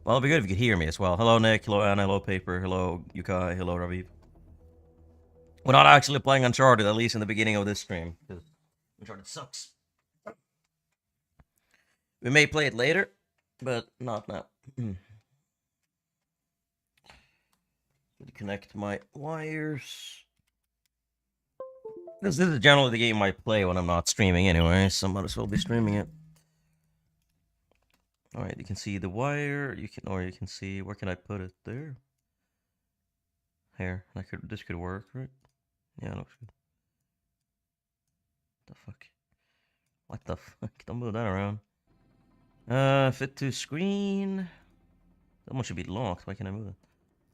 Well, it'd be good if you could hear me as well. Hello, Nick. Hello, Anna. Hello, Paper. Hello, Yukai. Hello, Raviv. We're not actually playing Uncharted, at least in the beginning of this stream, because Uncharted sucks. We may play it later, but not now. Connect my wires. This is generally the game I play when I'm not streaming anyway, so I might as well be streaming it. Alright, you can see the wire, you can see, where can I put it? There? Here, this could work, right? Yeah, it looks good. The fuck? What the fuck? Don't move that around. Fit to screen. That one should be locked. Why can't I move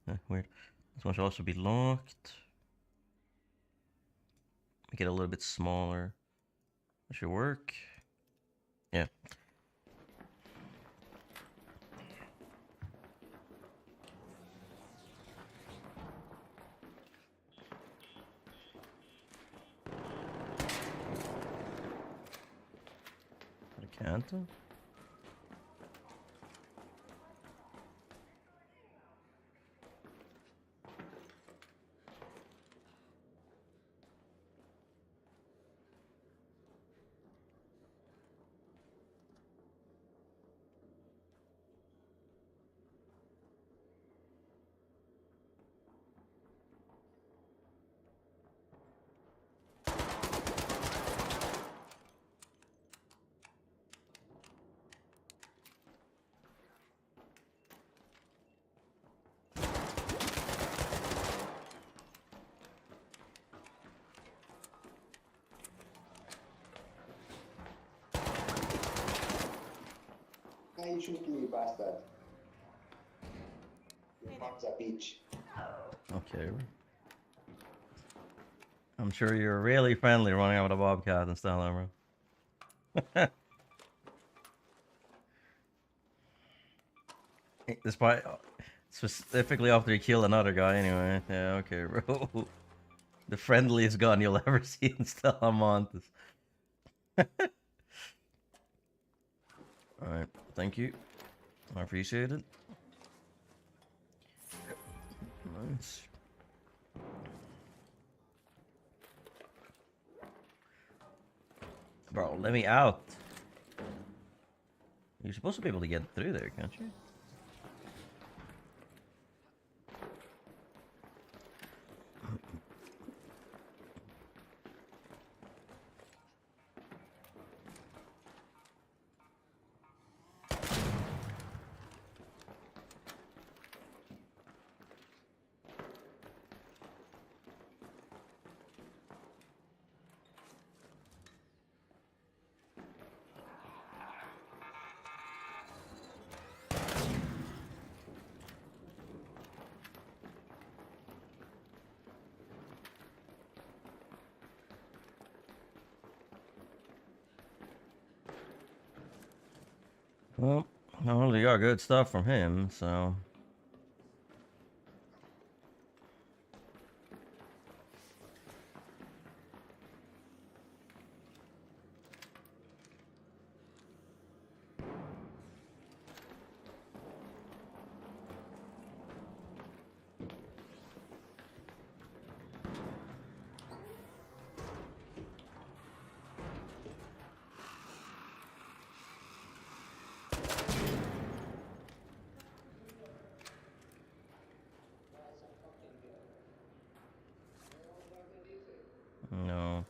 it? Weird. This one should also be locked. Make it a little bit smaller. That should work. Yeah. I can't. You shoot me, bastard. You fuck's a bitch. Okay. I'm sure you're really friendly running out with a bobcat and stuff, bro. Despite specifically after you kill another guy, anyway. Yeah, okay, bro. The friendliest gun you'll ever see in Stellamontes. Alright, thank you. I appreciate it. Nice. Bro, let me out. You're supposed to be able to get through there, can't you? Well, I only got good stuff from him, so... No.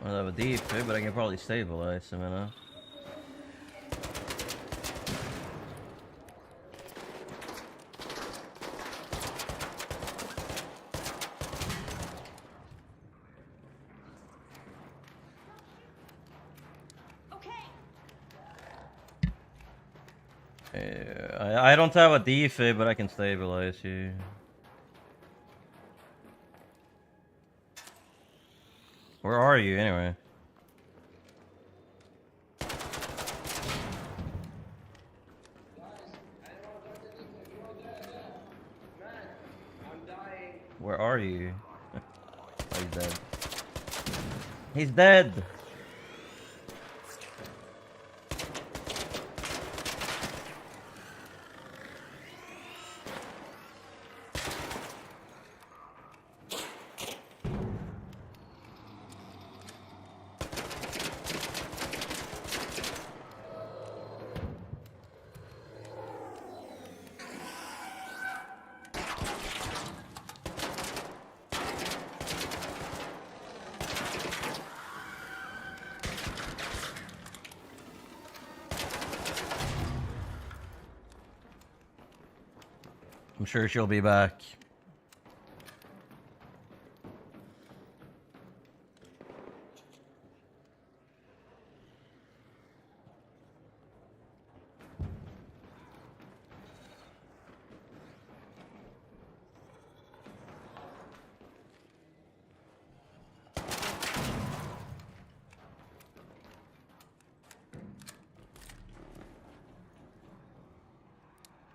I don't have a deep, but I can probably stabilize him enough. I don't have a defib, but I can stabilize you. Where are you, anyway? Where are you? Oh, he's dead. He's dead! I'm sure she'll be back.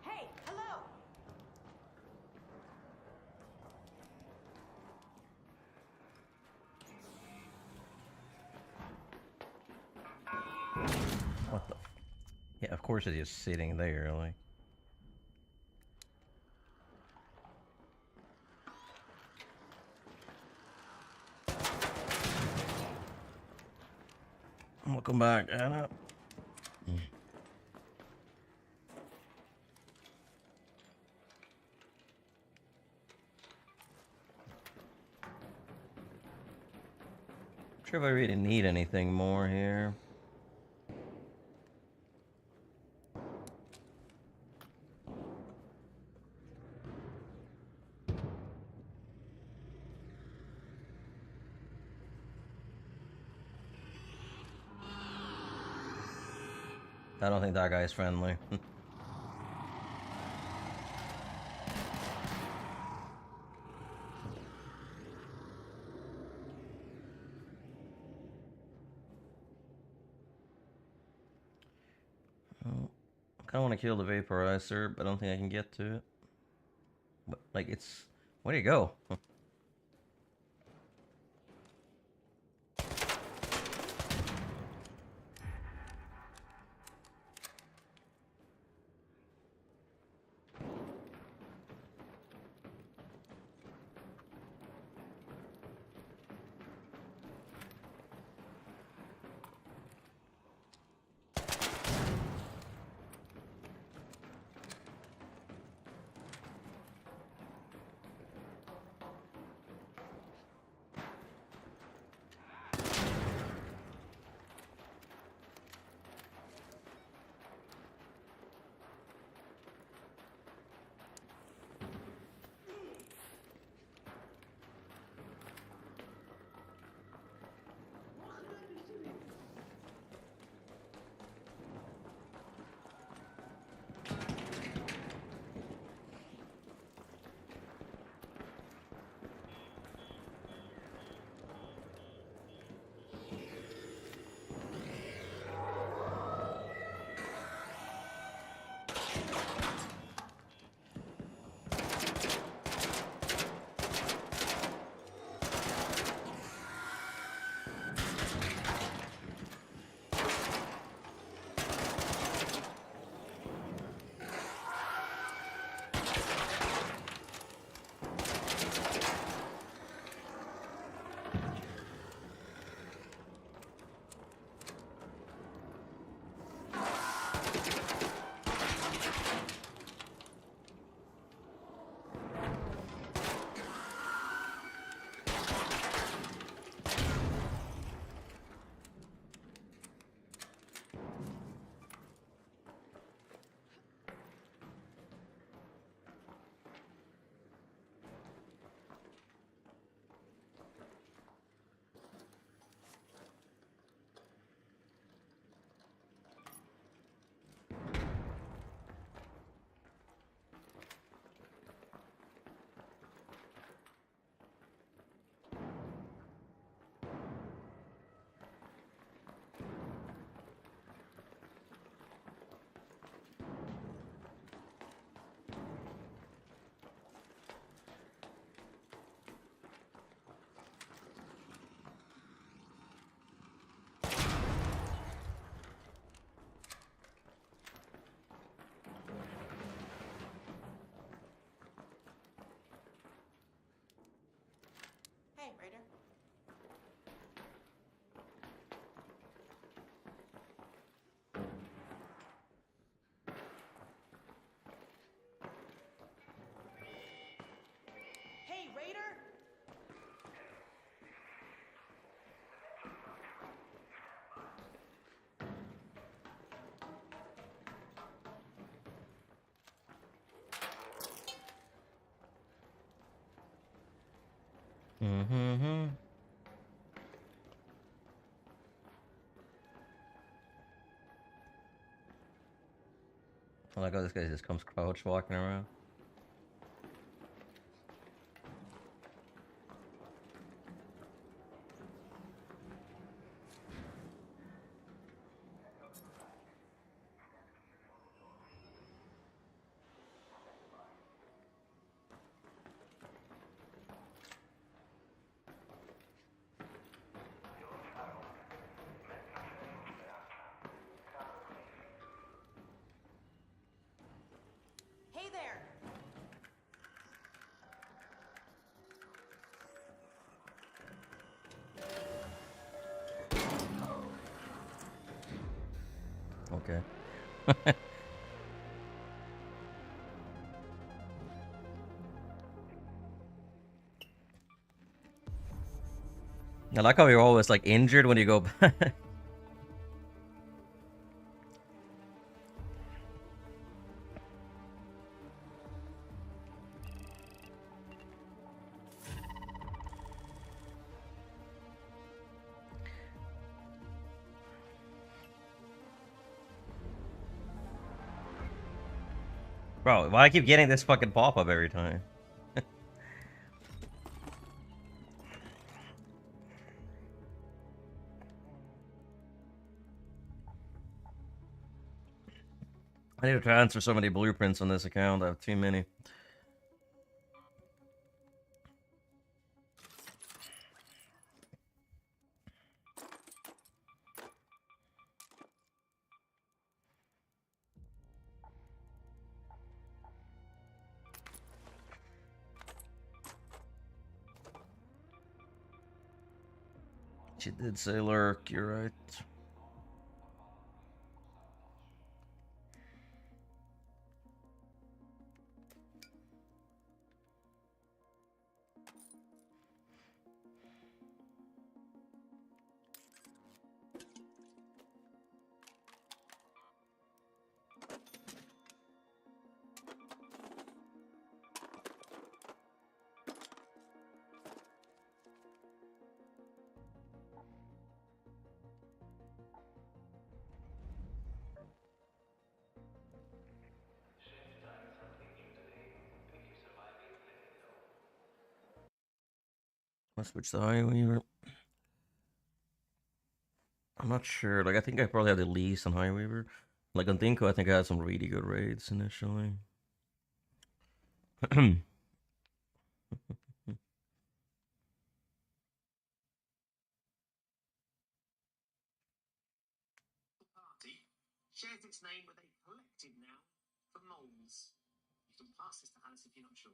Hey, hello. What the? Yeah, of course it's just sitting there, like. Welcome back, Anna. Not sure if I really need anything more here. I don't think that guy's friendly. Oh, I kind of want to kill the vaporizer, but I don't think I can get to it. But, like, it's... Where'd he go? Mm-hmm. I like how this guy just comes crouch walking around. Hey there. Okay. I like how you're always like injured when you go back. Bro, why I keep getting this fucking pop-up every time? I need to transfer so many blueprints on this account. I have too many. She did say lurk, you're right. Let's switch to highway. I'm not sure. Like, I think I probably have the least on Highweaver. Like, on Dinko, I think I had some really good raids initially. Party shares its name with a collective noun for moles. You can pass this to Alice if you're not sure.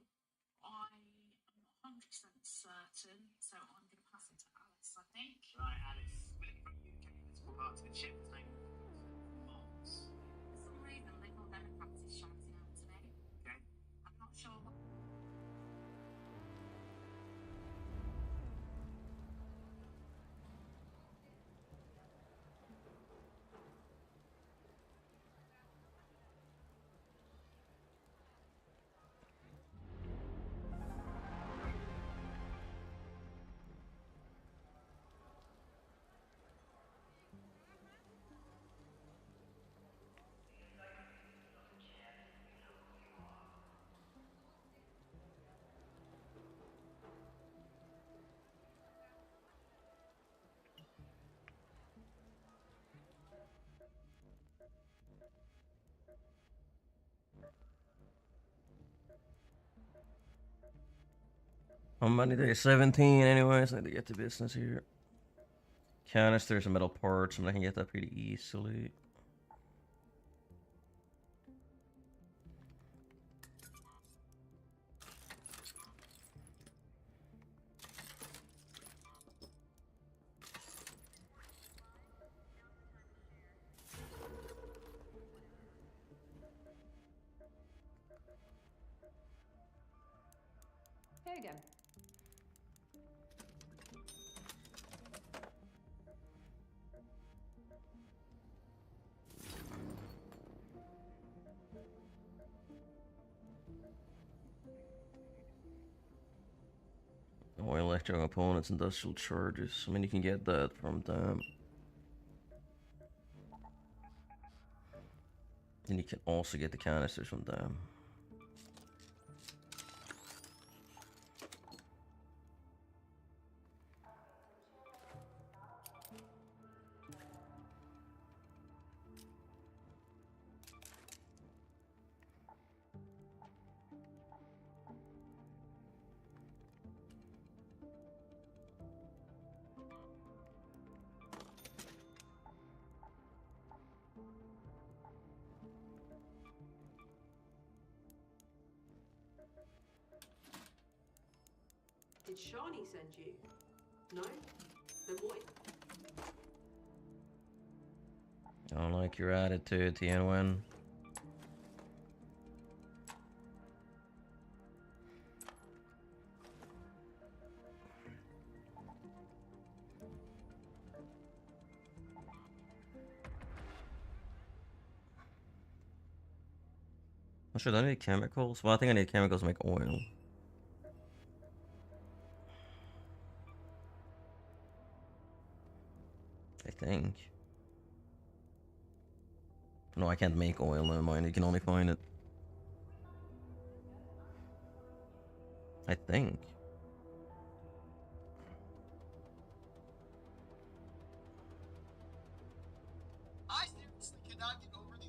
I am 100% certain, so I'm going to pass it to Alice, I think. Right, Alice. We're looking for a UK political party that shares its name with a collective of moles. For some reason, Liberal Democrats is shouting out to me. Okay. I'm not sure what. On Monday, day 17, anyways. I need to get to business here. Canisters and metal parts, and I can get that pretty easily. Hey again. Oil Fracture of opponent's industrial charges. I mean, you can get that from them. And you can also get the canisters from them. Did Shani send you? No? Then what? I don't like your attitude, Tianwen. I'm sure, do I need chemicals? Well, I think I need chemicals to make oil. I think. No, I can't make oil, never mind. You can only find it. I think. I seriously cannot get over the.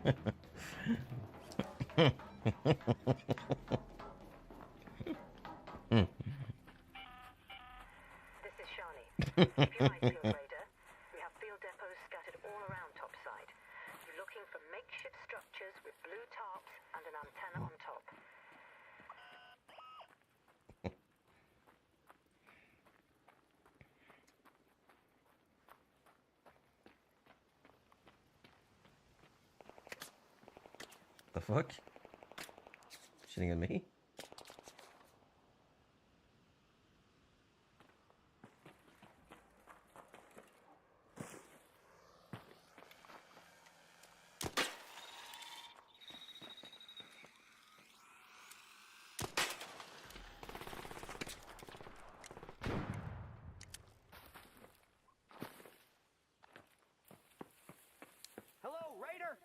This is Shani. Keep your eyes peeled, Raider. We have field depots scattered all around topside. You're looking for makeshift structures with blue tarps and an antenna on top. The fuck? Shitting at me? Hello, Raider!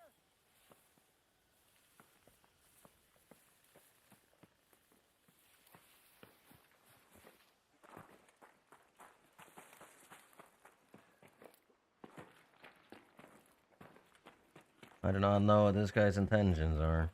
I do not know what this guy's intentions are.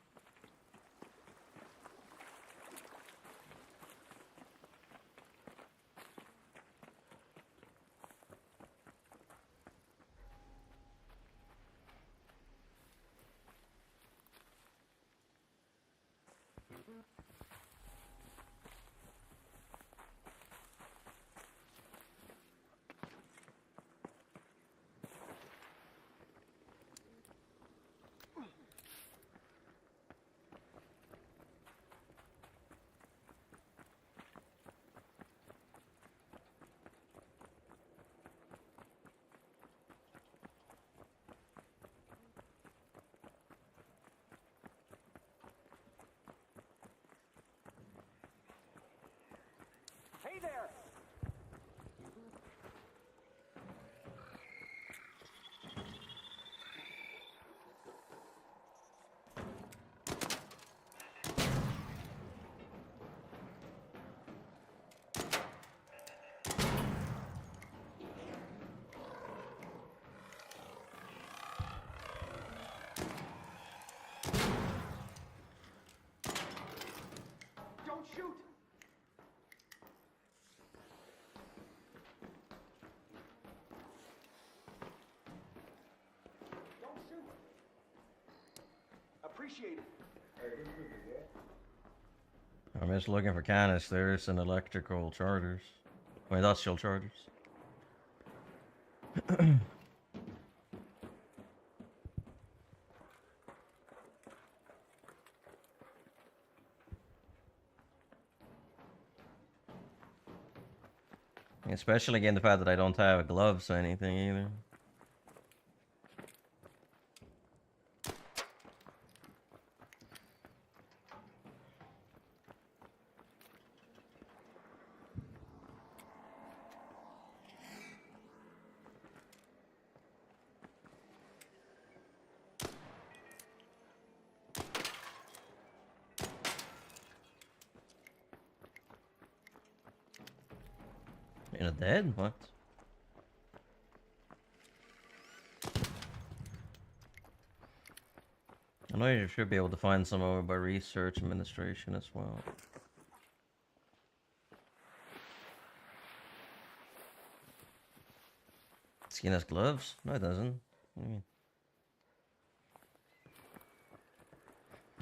appreciate it. I'm just looking for canisters and electrical chargers. Or industrial chargers. Especially again the fact that I don't have gloves or anything either. In a dead? What? I know you should be able to find some over by research administration as well. Skin has gloves? No, it doesn't. What do you mean?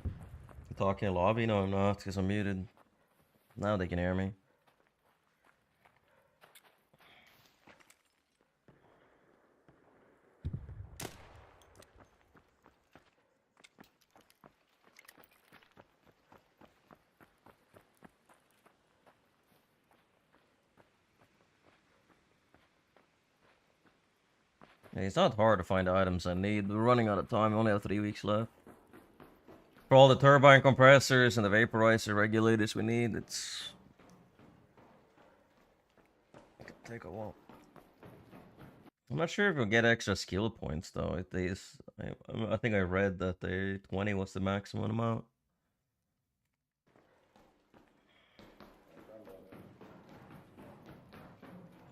You talking in lobby? No, I'm not, because I'm muted. Now they can hear me. It's not hard to find items I need. We're running out of time. We only have 3 weeks left. For all the turbine compressors and the vaporizer regulators we need, it could take a while. I'm not sure if we'll get extra skill points though. I think I read that 20 was the maximum amount.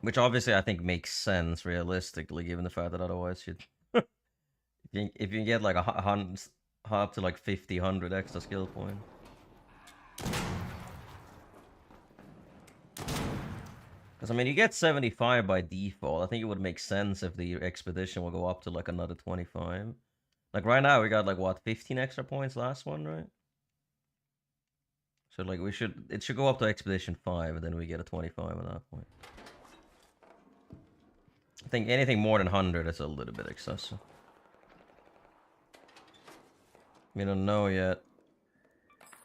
Which obviously I think makes sense realistically, given the fact that otherwise you'd if you get like up to like 50, 100 extra skill points. Because I mean, you get 75 by default. I think it would make sense if the expedition will go up to like another 25. Like right now we got like what, 15 extra points last one, right? So like it should go up to expedition 5 and then we get a 25 at that point. I think anything more than 100 is a little bit excessive. We don't know yet.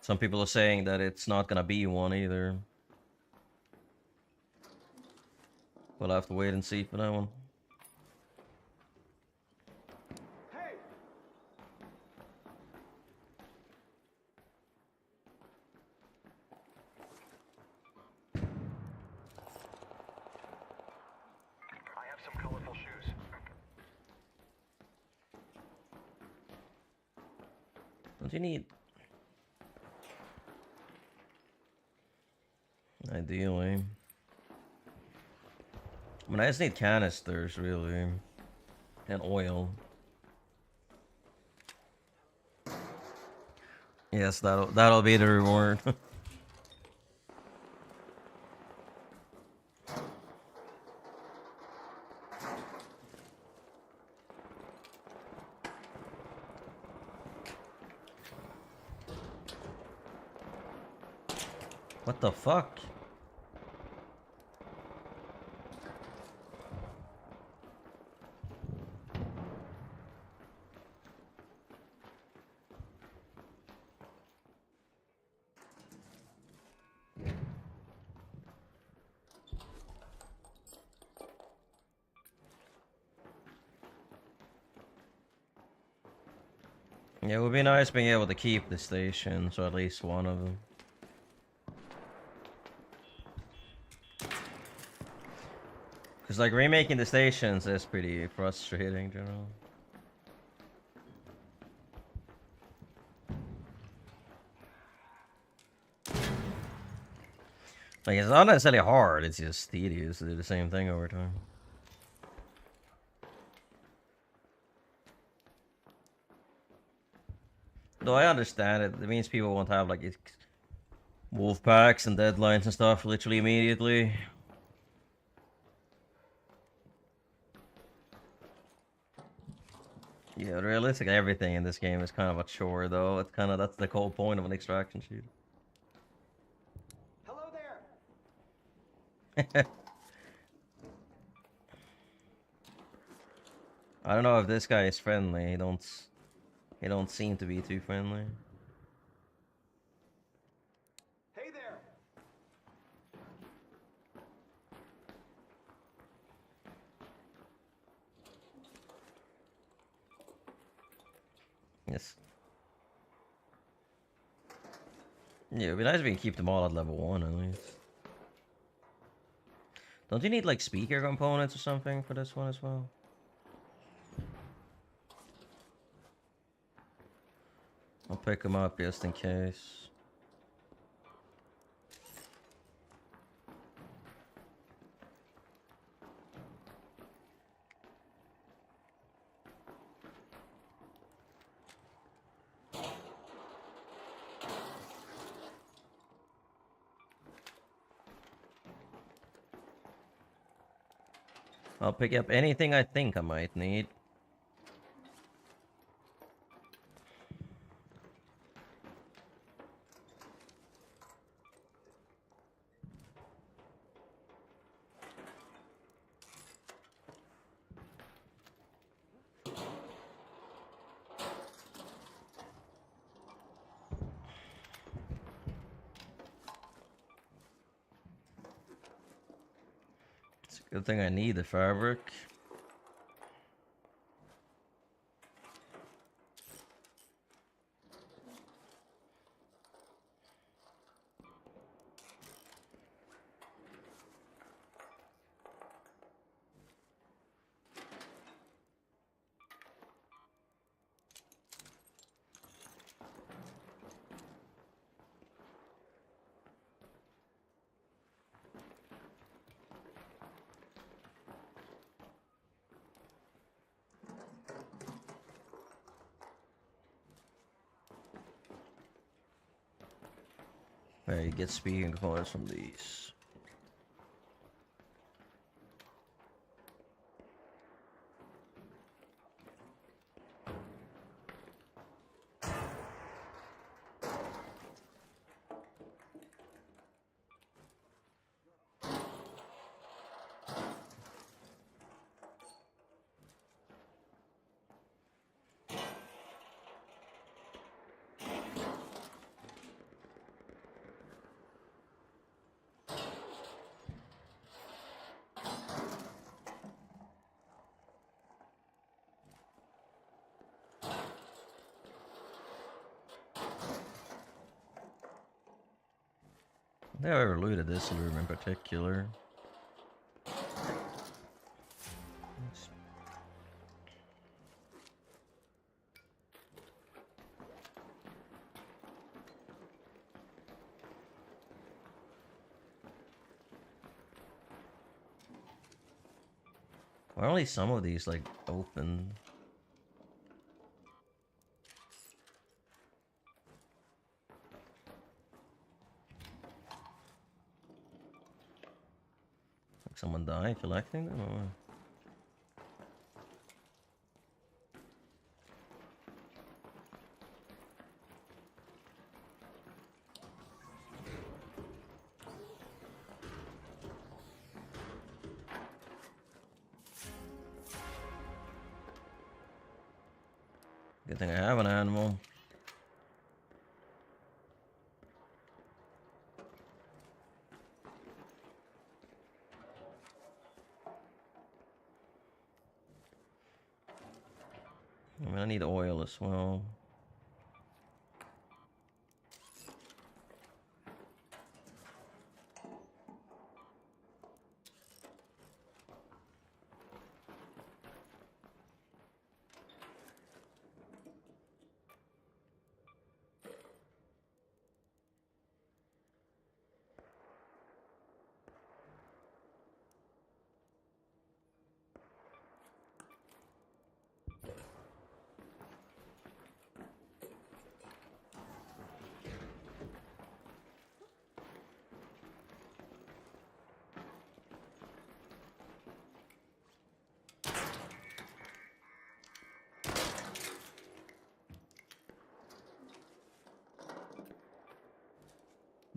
Some people are saying that it's not gonna be one either. We'll have to wait and see for that one. Hey! I have some colorful shoes. Don't you need... Ideally. I mean, I just need canisters, really. And oil. Yes, that'll be the reward. What the fuck? Yeah, it would be nice being able to keep the station, so at least one of them. Because, like, remaking the stations is pretty frustrating in general. Like, it's not necessarily hard, it's just tedious to do the same thing over time. Though I understand it, it means people won't have, like, wolf packs and deadlines and stuff literally immediately. Yeah, realistically, everything in this game is kind of a chore, though. It's kind of that's the whole point of an extraction shooter. Hello there. I don't know if this guy is friendly. He don't seem to be too friendly. Hey there. Yes. Yeah, it'd be nice if we can keep them all at level 1 at least. Don't you need like speaker components or something for this one as well? I'll pick them up just in case. I'll pick up anything I think I might need. It's a good thing I need the fabric. Alright, get speaking components from these. I think I ever looted this room in particular. Why are only some of these like open? Like someone died collecting them? Or... Good thing I have an animal. I mean, I need oil as well.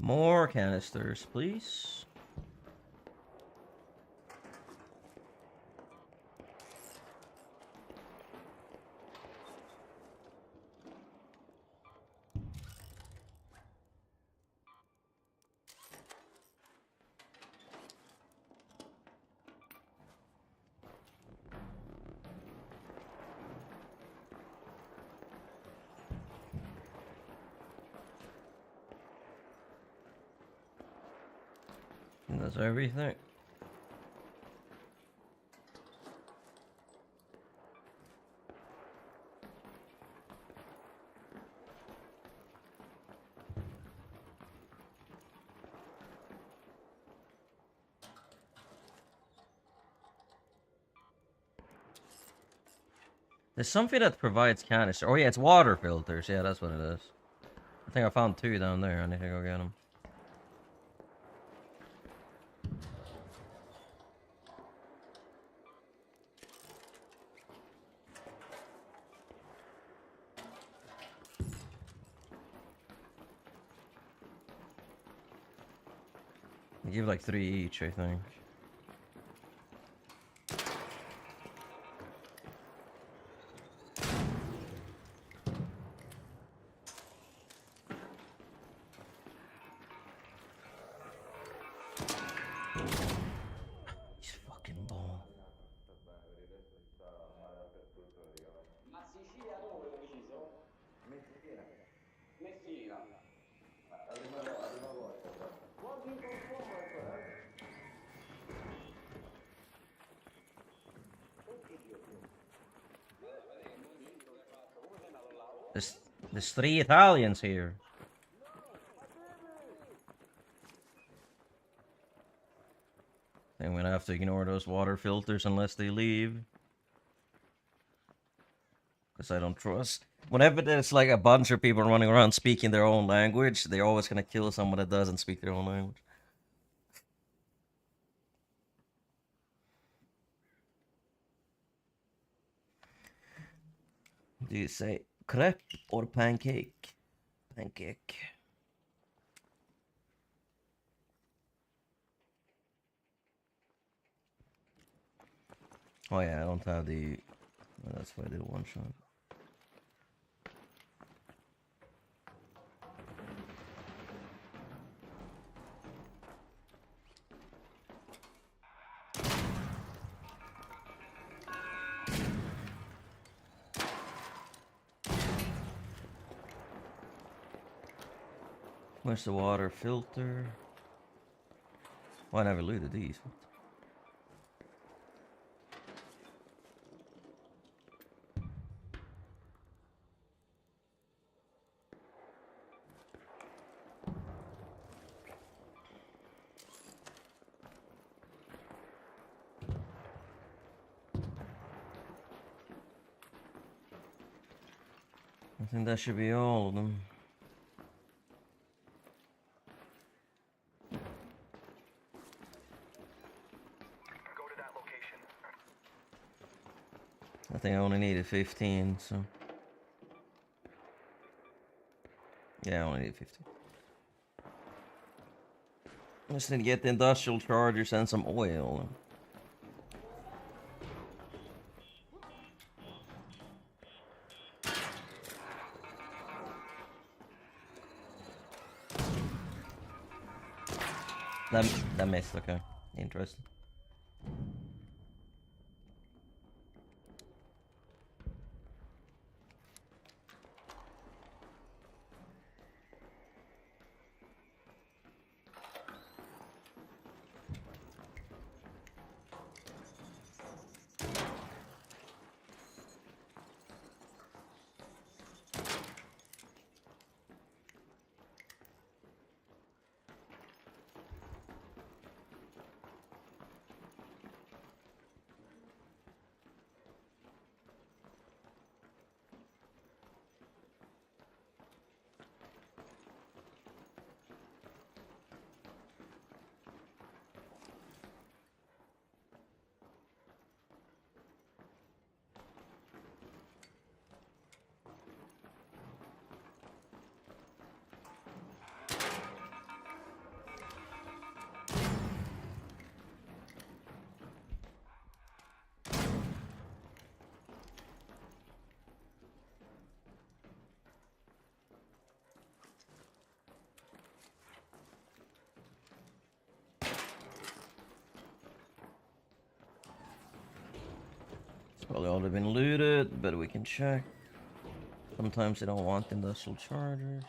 More canisters, please. And that's everything. There's something that provides canister. Oh yeah, it's water filters. Yeah, that's what it is. I think I found 2 down there. I need to go get them. They give like 3 each, I think. He's fucking ball. Ma Sicilia dove hai deciso? Messina. Messina. La prima volta. Working from home my friend. There's 3 Italians here. I'm gonna have to ignore those water filters unless they leave. Because I don't trust. Whenever there's like a bunch of people running around speaking their own language, they're always gonna kill someone that doesn't speak their own language. Do you say crepe or pancake? Pancake. Oh yeah, I don't have the... Well, that's why I did one shot. Where's the water filter? Well, I never looted these. I think that should be all of them. Go to that location. I think I only needed 15, so... Yeah, I only need 15. I just need to get the industrial chargers and some oil. That missed, okay. Interesting. Probably already been looted, but we can check. Sometimes they don't want industrial chargers.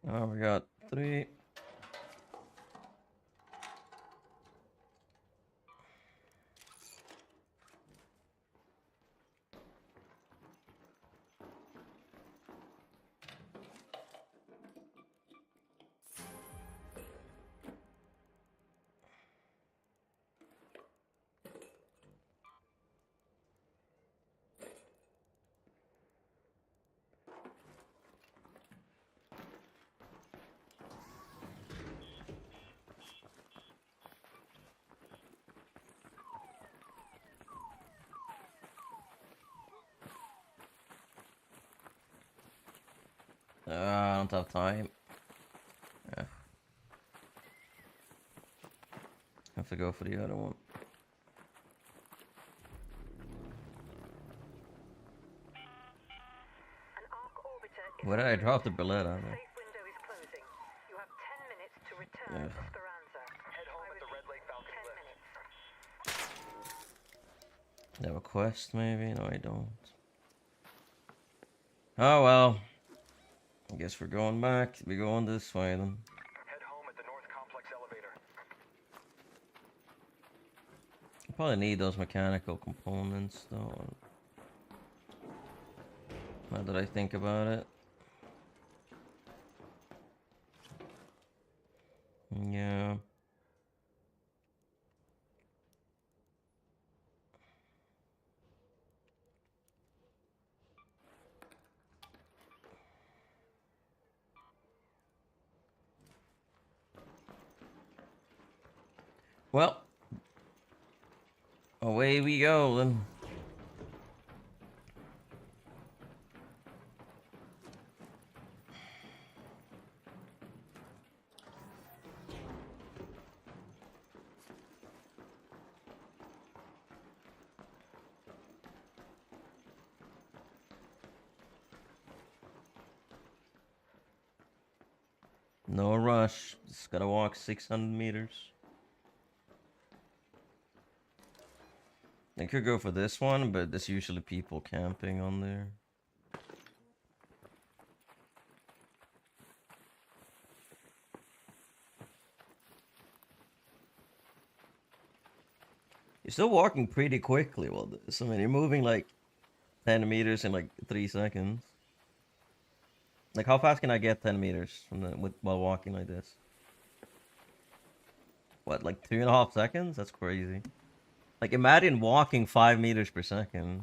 Oh, we got 3. I don't have time. Yeah. Have to go for the other one. An arc orbiter is Where did I drop the bullet? I don't know. safe window is closing. You have 10 minutes to return to Speranza. Head home at the Red Lake Falcon 10 minutes. I have a quest, maybe? No, I don't. Oh well. I guess we're going back. We're going this way then. Head home at the North Complex elevator. I probably need those mechanical components though. Now that I think about it. Yeah. Well, away we go then. No rush. Just gotta walk 600 meters. I could go for this one, but there's usually people camping on there. You're still walking pretty quickly while this. I mean, you're moving like 10 meters in like 3 seconds. Like, how fast can I get 10 meters from while walking like this? What, like 2.5 seconds? That's crazy. Like, imagine walking 5 meters per second.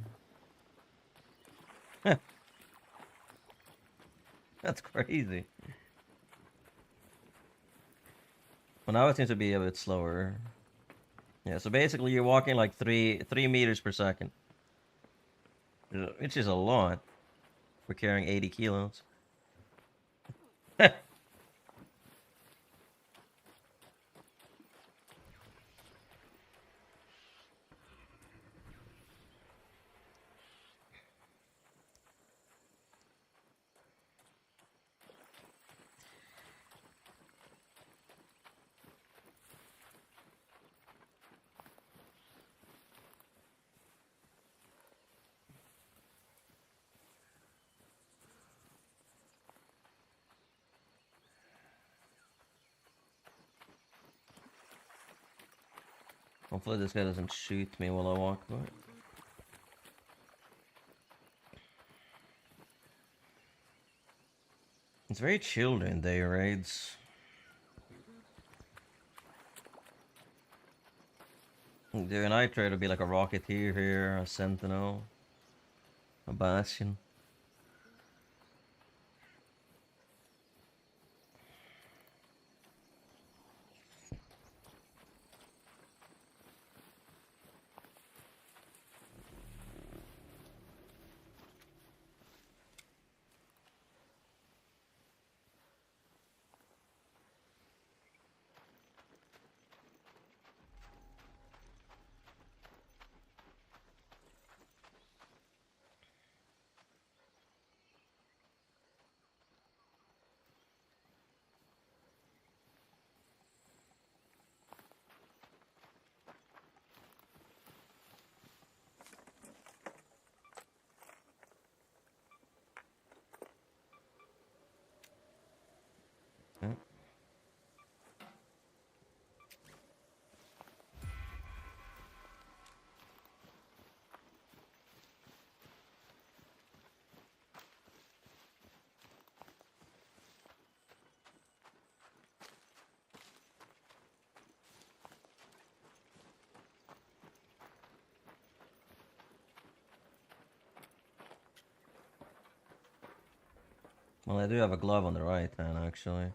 That's crazy. Well, now it seems to be a bit slower. Yeah, so basically you're walking like 3 meters per second. Which is a lot for carrying 80 kilos. Hopefully this guy doesn't shoot me while I walk by. It's very chill during day raids. During night raid, it'll be like a rocketeer here, a sentinel, a bastion. Well, I do have a glove on the right hand, actually.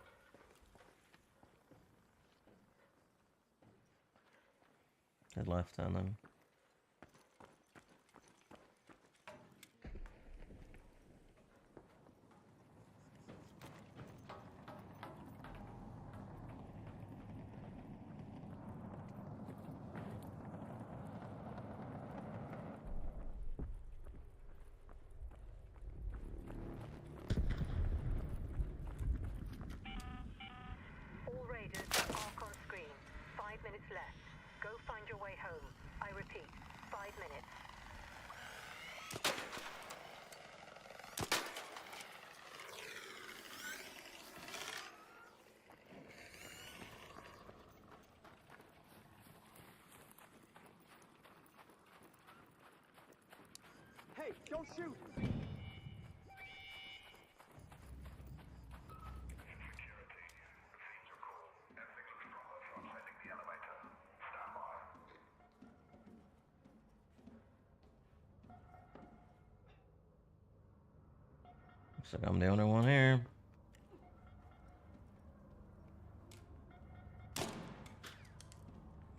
The left hand, then. All raiders, arc on screen. 5 minutes left. Go find your way home. I repeat, 5 minutes. Hey, don't shoot! Looks like I'm the only one here.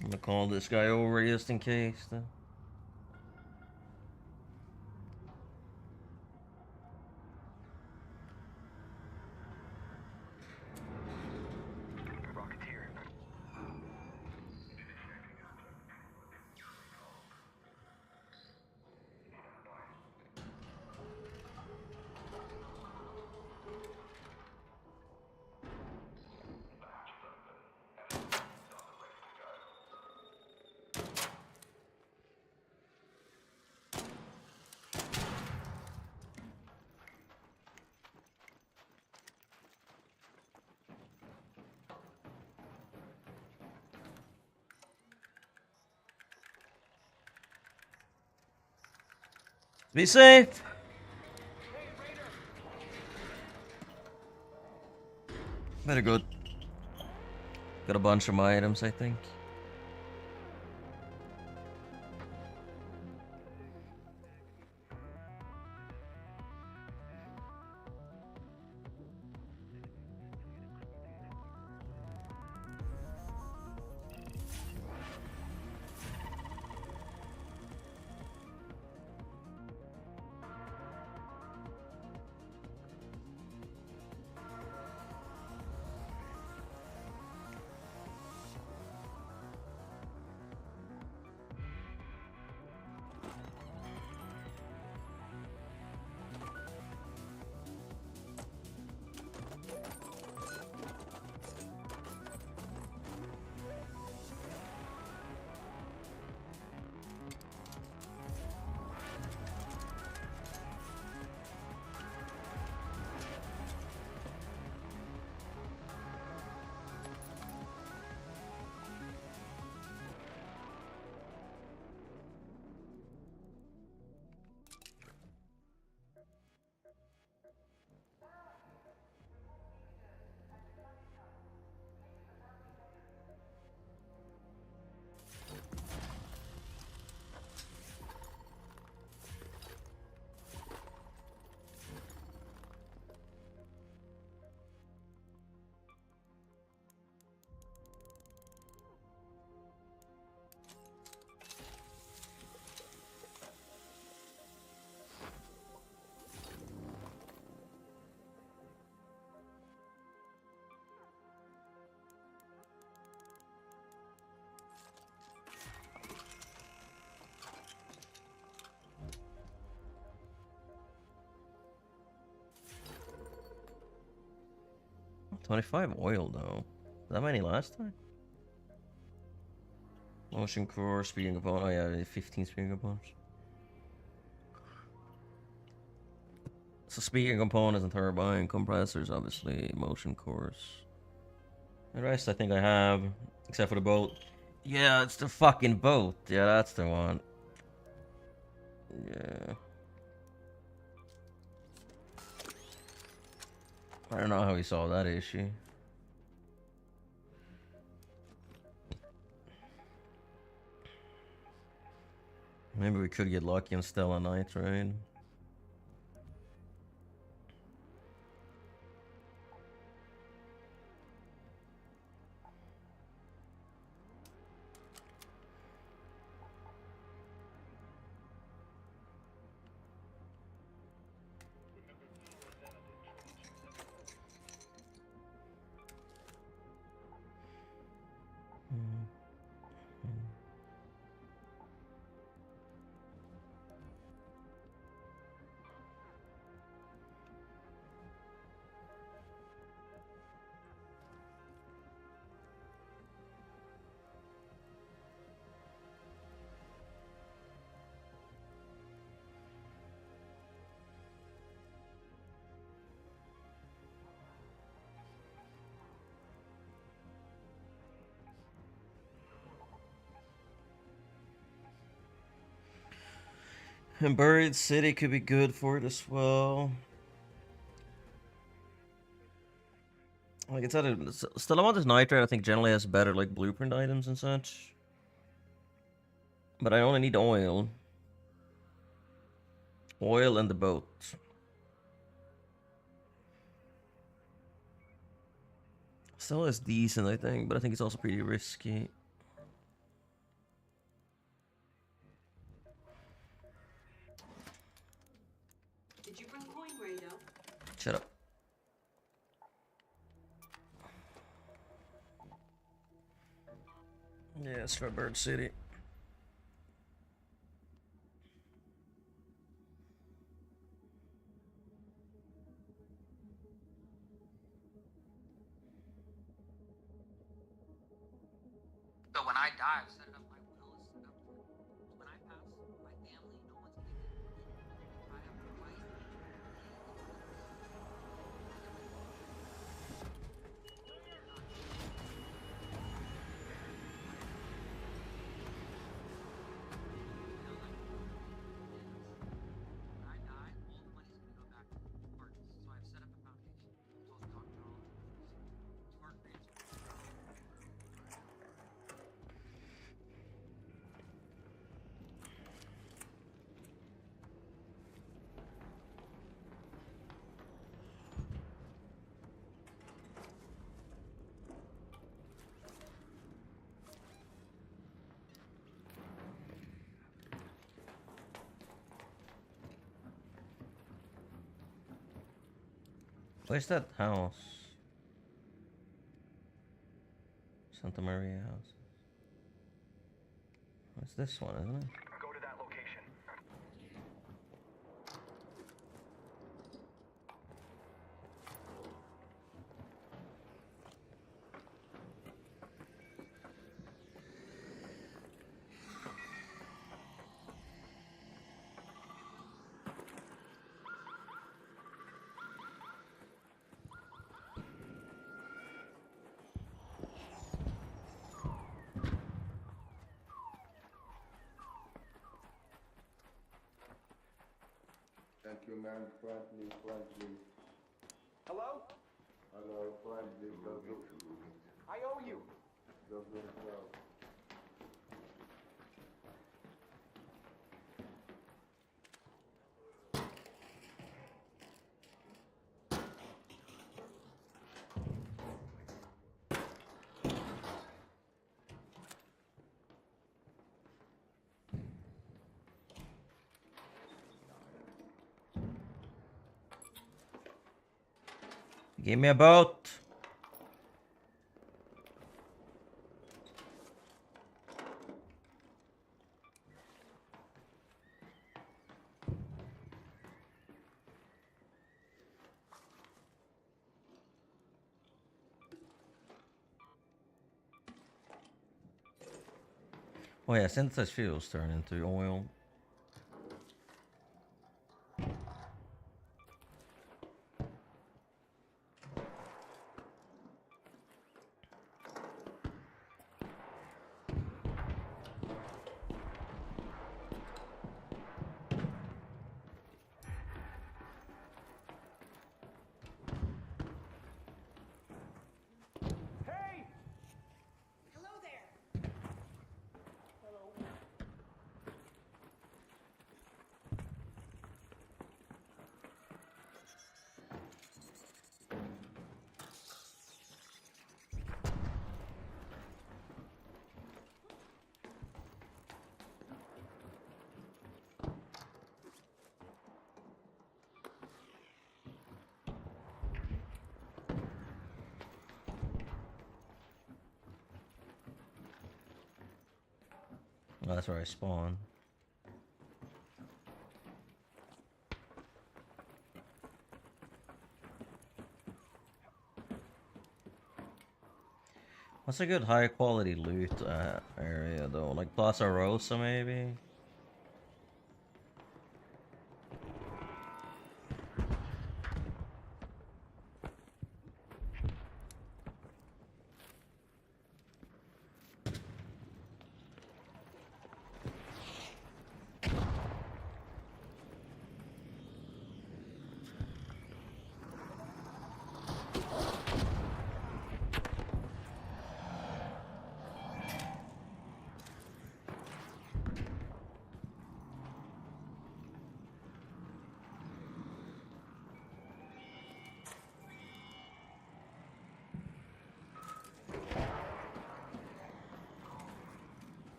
I'm gonna call this guy over just in case, though. Rocketeer. Be safe! Very good. Got a bunch of my items, I think. $25 oil, though. That many last time? Motion core, speeding component. Oh, yeah, 15 speeding components. So, speeding components and turbine compressors, obviously, motion cores. The rest I think I have, except for the boat. Yeah, it's the fucking boat. Yeah, that's the one. Yeah. I don't know how he solved that issue. Maybe we could get lucky and Stella Night, right? And Buried City could be good for it as well. Like it's Stellantis Nitrate, I think generally has better like blueprint items and such. But I only need oil. Oil and the boat. Still is decent, I think, but I think it's also pretty risky. Did you bring coin, Raider? Shut up. Yeah, let's try Bird City. So when I die, I've set it up. My will is set up. When I pass, my family, no one's gonna get anything. If I have a wife, when I die, all the money's gonna go back to artists. So I've set up a foundation. So I'll talk to all of them. To our grandchildren. Where's that house? Santa Maria house. It's this one, isn't it? Go to that location. Thank you, man. Friendly. Hello? Hello, friendly. I owe you. Give me a boat. Oh yeah, synthesized fuels turn into oil. Hey! Hello there. Oh, that's where I spawn. What's a good high quality loot area though? Like Plaza Rosa maybe?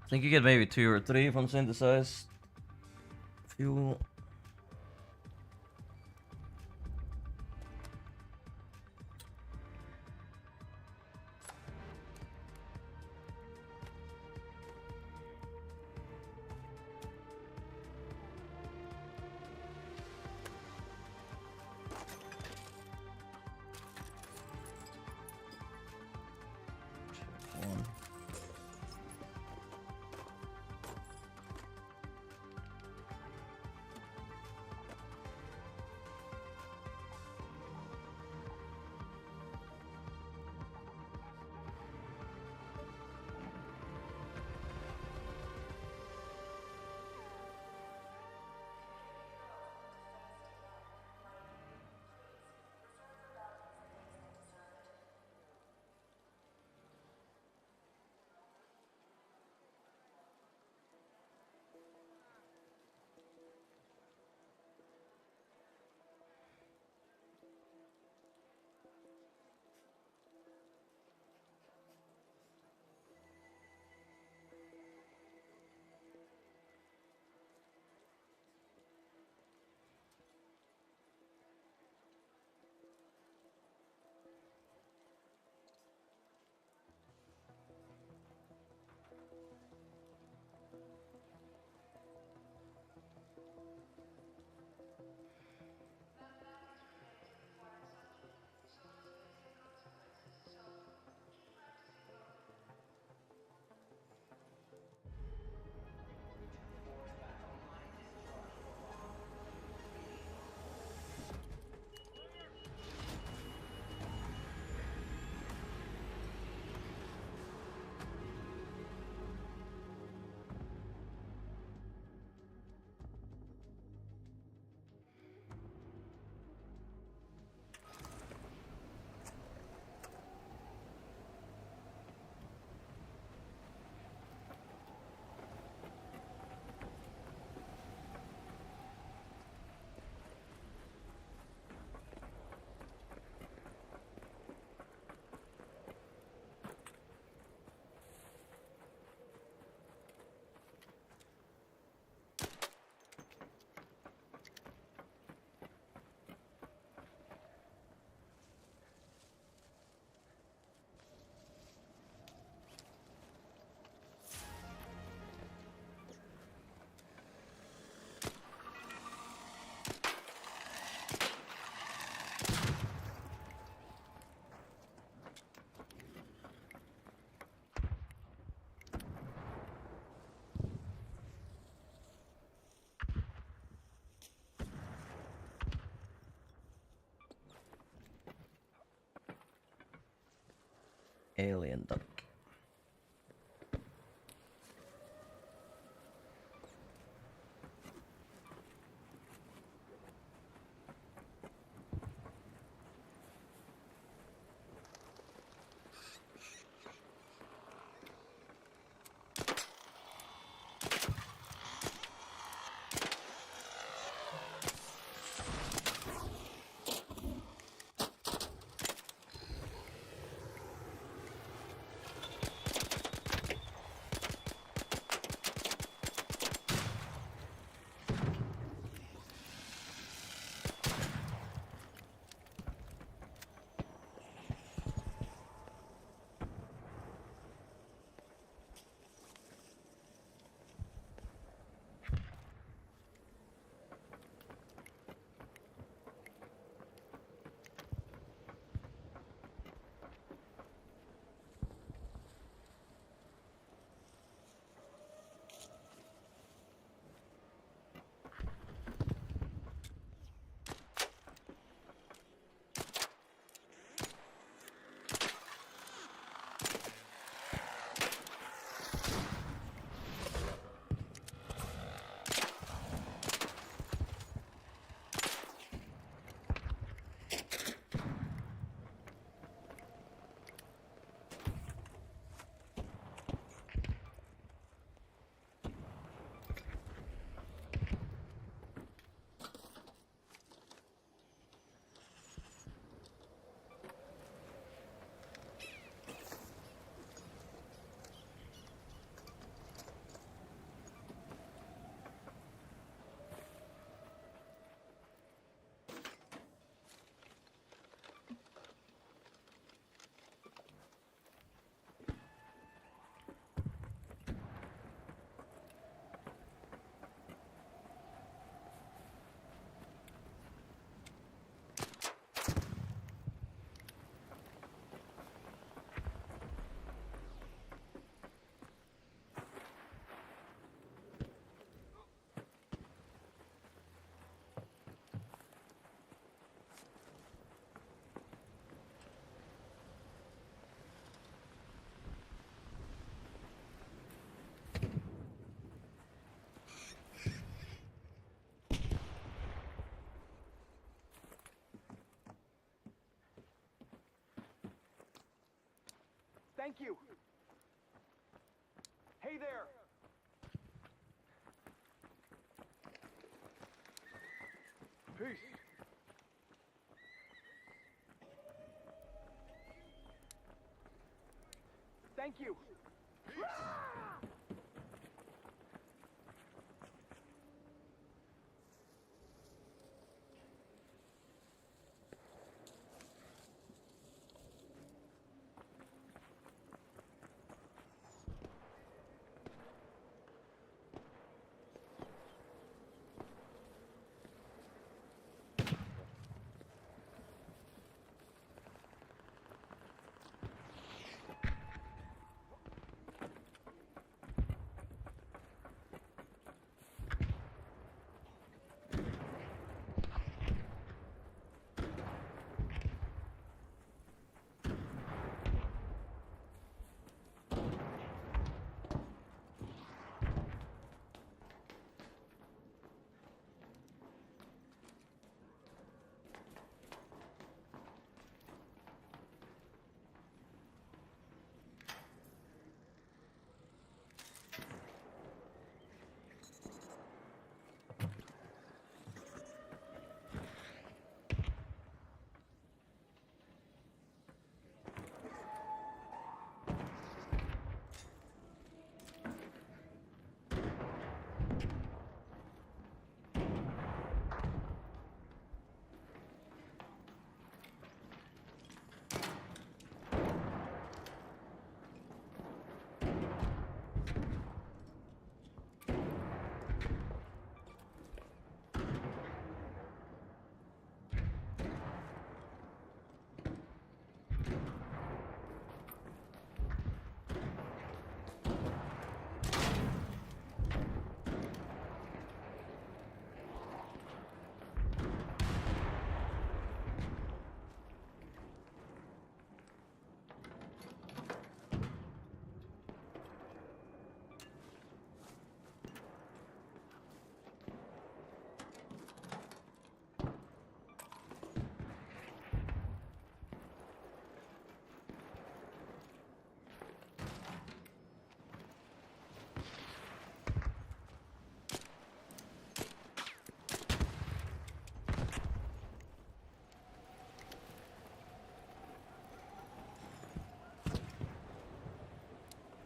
I think you get maybe 2 or 3 from synthesized fuel. One. Alien duck. Thank you. Hey there. Peace. Thank you.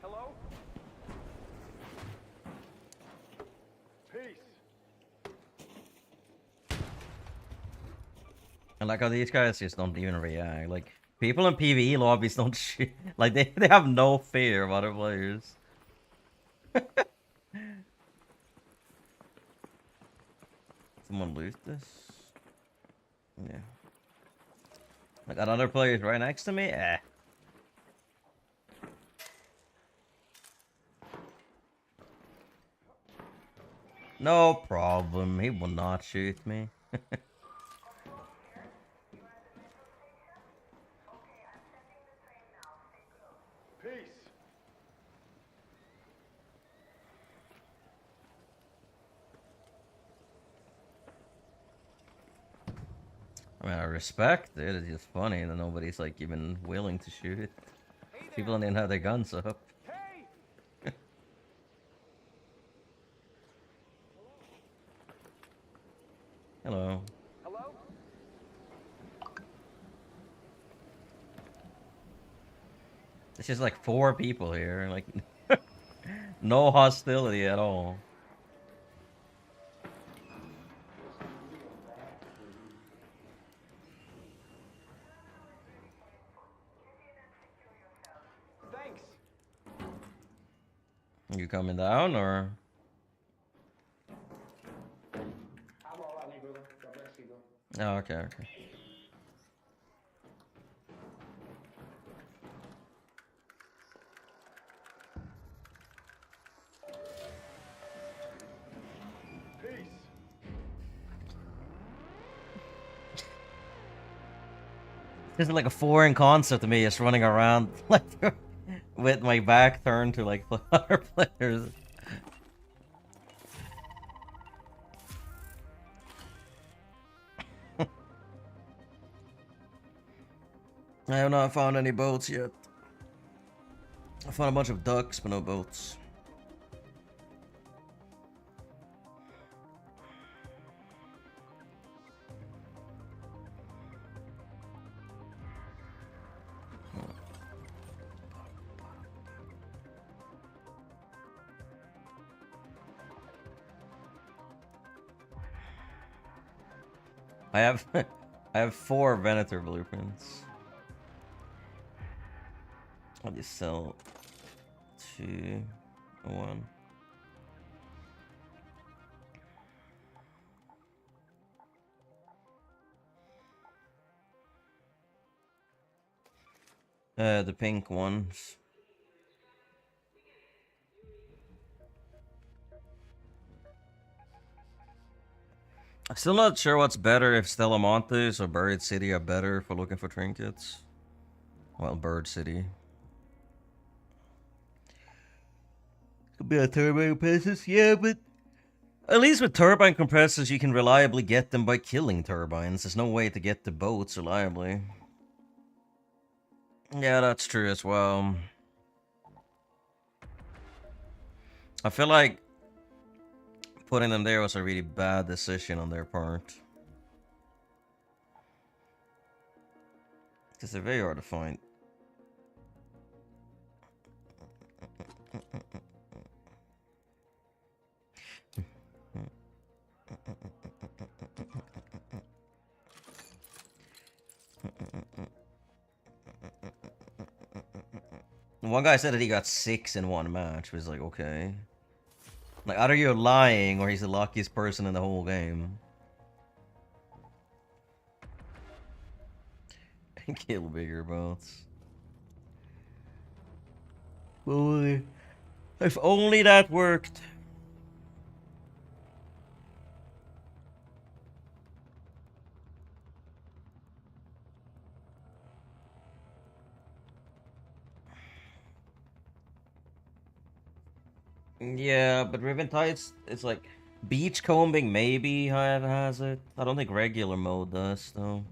Hello? Peace. I like how these guys just don't even react. Like, people in PvE lobbies don't shoot. Like, they have no fear of other players. Someone loot this? Yeah. I got other players right next to me? Eh. No problem. He will not shoot me. Peace. I mean, I respect it. It's just funny that nobody's like even willing to shoot. People don't even have their guns up. Hey! Hello. Hello? It's just like 4 people here. Like, no hostility at all. Thanks. You coming down or? Oh, okay, okay. Peace. This is like a foreign concept to me, just running around like with my back turned to like other players. I have not found any boats yet. I found a bunch of ducks, but no boats. I have I have 4 Venator blueprints. I'll just sell 2, 1. The pink ones. I'm still not sure what's better, if Stella Montes or Buried City are better for looking for trinkets. Well, Bird City. Could be a turbine compressors, yeah, but at least with turbine compressors you can reliably get them by killing turbines. There's no way to get the boats reliably. Yeah, that's true as well. I feel like putting them there was a really bad decision on their part. Because they're very hard to find. One guy said that he got 6 in one match. Was like, okay. Like, either you're lying or he's the luckiest person in the whole game. Kill bigger boats. Boy, if only that worked. Yeah, but Ribbon Tights, it's like beach combing maybe has it. I don't think regular mode does though.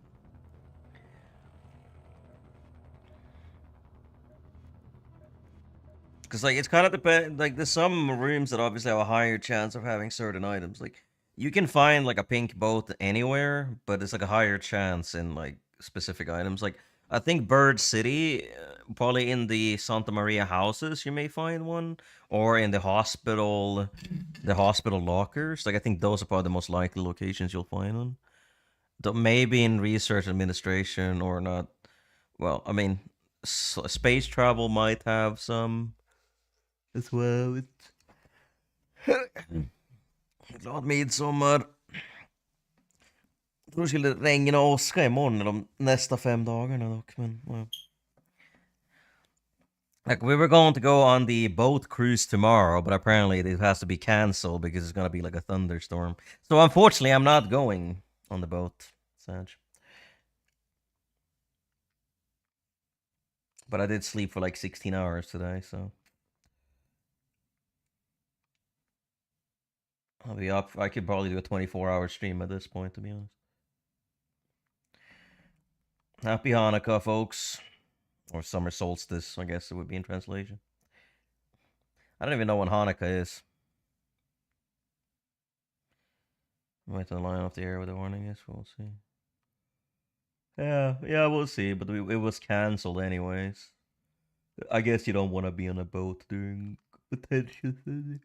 Because like it's kind of depend. Like there's some rooms that obviously have a higher chance of having certain items. Like you can find like a pink boat anywhere, but it's like a higher chance in like specific items. Like I think Bird City, probably in the Santa Maria houses, you may find one, or in the hospital lockers. Like I think those are probably the most likely locations you'll find one. Though maybe in research administration or not. Well, I mean, space travel might have some as well. Glad midsommar. Jag tror det skulle regna och åska imorgon de nästa 5 dagarna dock, men well. Like we were going to go on the boat cruise tomorrow, but apparently it has to be canceled because it's gonna be like a thunderstorm. So unfortunately, I'm not going on the boat, Sag. But I did sleep for like 16 hours today, so I'll be up. I could probably do a 24-hour stream at this point, to be honest. Happy Hanukkah, folks. Or summer solstice, I guess it would be in translation. I don't even know when Hanukkah is. Might the line off the air with a warning, yes, we'll see. Yeah, we'll see, but it was cancelled anyways. I guess you don't want to be on a boat during attention.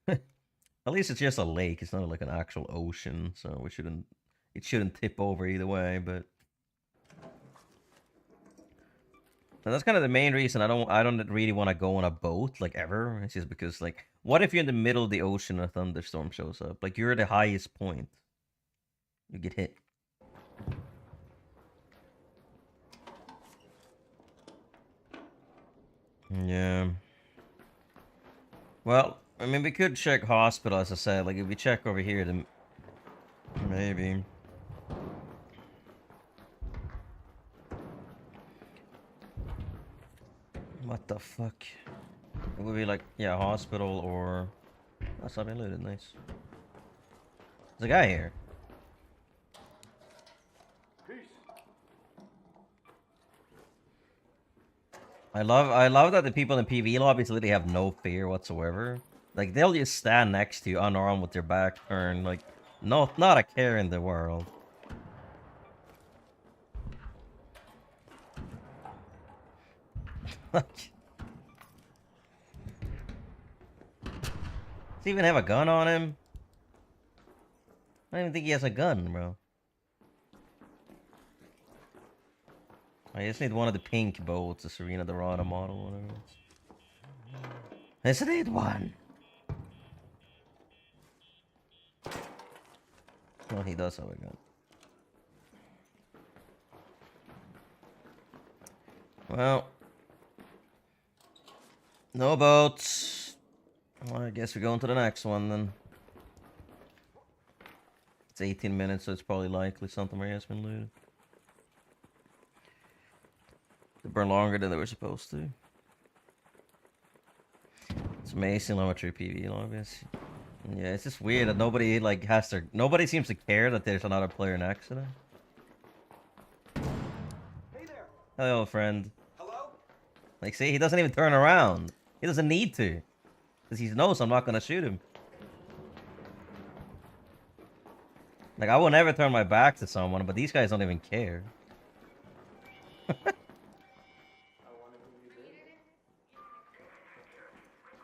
At least it's just a lake, it's not like an actual ocean, so it shouldn't tip over either way, but and that's kind of the main reason I don't really want to go on a boat like ever. It's just because like what if you're in the middle of the ocean and a thunderstorm shows up? Like you're at the highest point. You get hit. Yeah. Well, I mean we could check hospital as I said. Like if we check over here then maybe. What the fuck? It would be like, yeah, hospital or... That's not been looted, nice. There's a guy here. Peace. I love that the people in PvE lobbies literally have no fear whatsoever. Like they'll just stand next to you unarmed with their back turned, like not a care in the world. Does he even have a gun on him? I don't even think he has a gun, bro. I just need one of the pink boats, the Serena Dorada model, whatever it is. I just need one. Well, he does have a gun. Well, no boats. Well, I guess we're going to the next one then. It's 18 minutes, so it's probably likely something has been looted. They burn longer than they were supposed to. It's amazing how much your PvE lobbies. Yeah, it's just weird that nobody like has to. Nobody seems to care that there's another player next to them. Hey there. Hello, friend. Hello? Like, see, he doesn't even turn around. He doesn't need to, because he knows I'm not gonna shoot him. Like, I will never turn my back to someone, but these guys don't even care.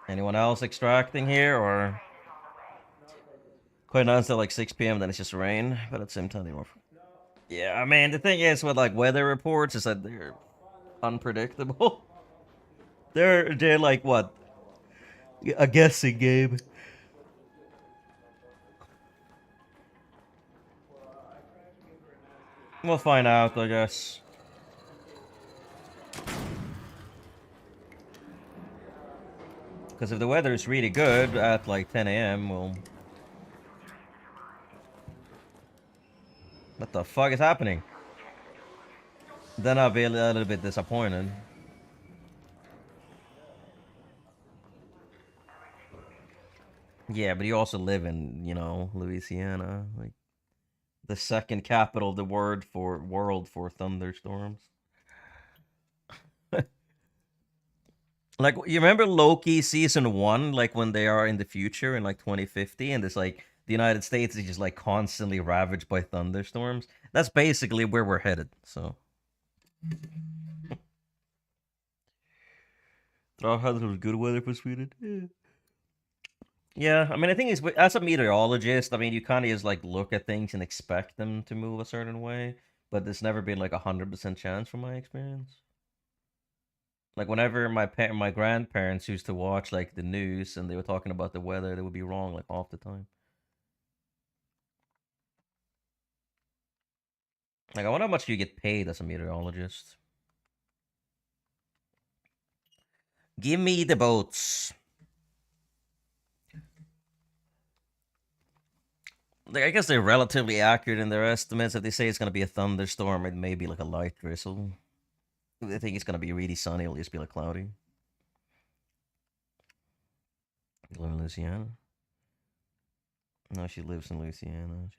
Anyone else extracting here, or quite nice at like 6 p.m. Then it's just rain, but at the same time anymore. Yeah, I mean the thing is with like weather reports is that they're unpredictable. They're like what? A guessing game. We'll find out, I guess. Because if the weather is really good at like 10 a.m., we'll... What the fuck is happening? Then I'll be a little bit disappointed. Yeah, but you also live in, you know, Louisiana. Like, the second capital of the world for thunderstorms. Like, you remember Loki season 1, like when they are in the future in like 2050, and it's like the United States is just like constantly ravaged by thunderstorms? That's basically where we're headed, so. Trollhättan was good weather for Sweden. Yeah, I mean, I think it's as a meteorologist, I mean, you kind of just like look at things and expect them to move a certain way, but there's never been like 100% chance from my experience. Like whenever my grandparents used to watch like the news and they were talking about the weather, they would be wrong like half the time. Like I wonder how much you get paid as a meteorologist. Give me the boats. Like I guess they're relatively accurate in their estimates. If they say it's gonna be a thunderstorm, it may be like a light drizzle. If they think it's gonna be really sunny, it'll just be like cloudy. You live in Louisiana? No, she lives in Louisiana.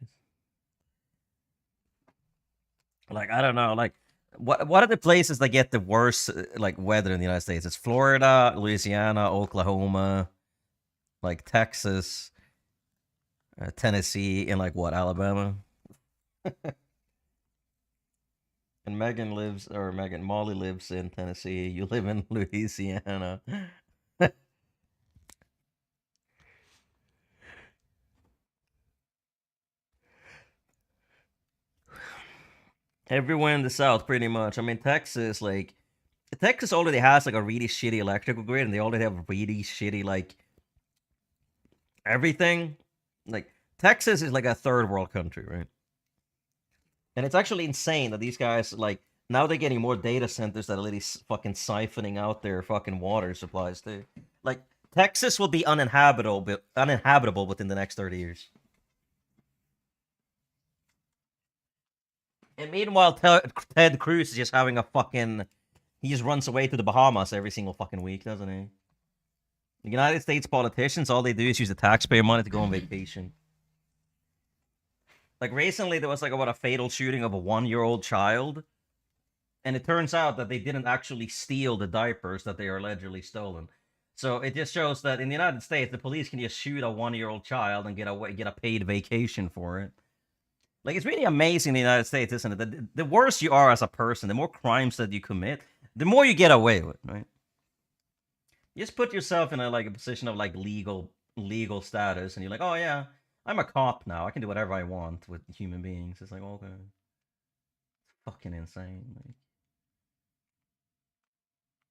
Like I don't know. Like what are the places that get the worst like weather in the United States? It's Florida, Louisiana, Oklahoma, like Texas, Tennessee, and like what, Alabama? And Molly lives in Tennessee. You live in Louisiana. Everywhere in the South, pretty much. I mean, Texas already has like a really shitty electrical grid, and they already have really shitty like everything. Like Texas is like a third world country, right? And it's actually insane that these guys like now they're getting more data centers that are literally fucking siphoning out their fucking water supplies too. Like Texas will be uninhabitable within the next 30 years. And meanwhile, Ted Cruz is just having a fucking... He just runs away to the Bahamas every single fucking week, doesn't he? The United States politicians, all they do is use the taxpayer money to go on vacation. Like, recently, there was, like, a fatal shooting of a 1-year-old child. And it turns out that they didn't actually steal the diapers that they are allegedly stolen. So it just shows that in the United States, the police can just shoot a 1-year-old child and get a paid vacation for it. Like, it's really amazing in the United States, isn't it? That the worse you are as a person, the more crimes that you commit, the more you get away with, right? You just put yourself in a position of legal status, and you're like, oh yeah, I'm a cop now. I can do whatever I want with human beings. It's like, okay, it's fucking insane. Like,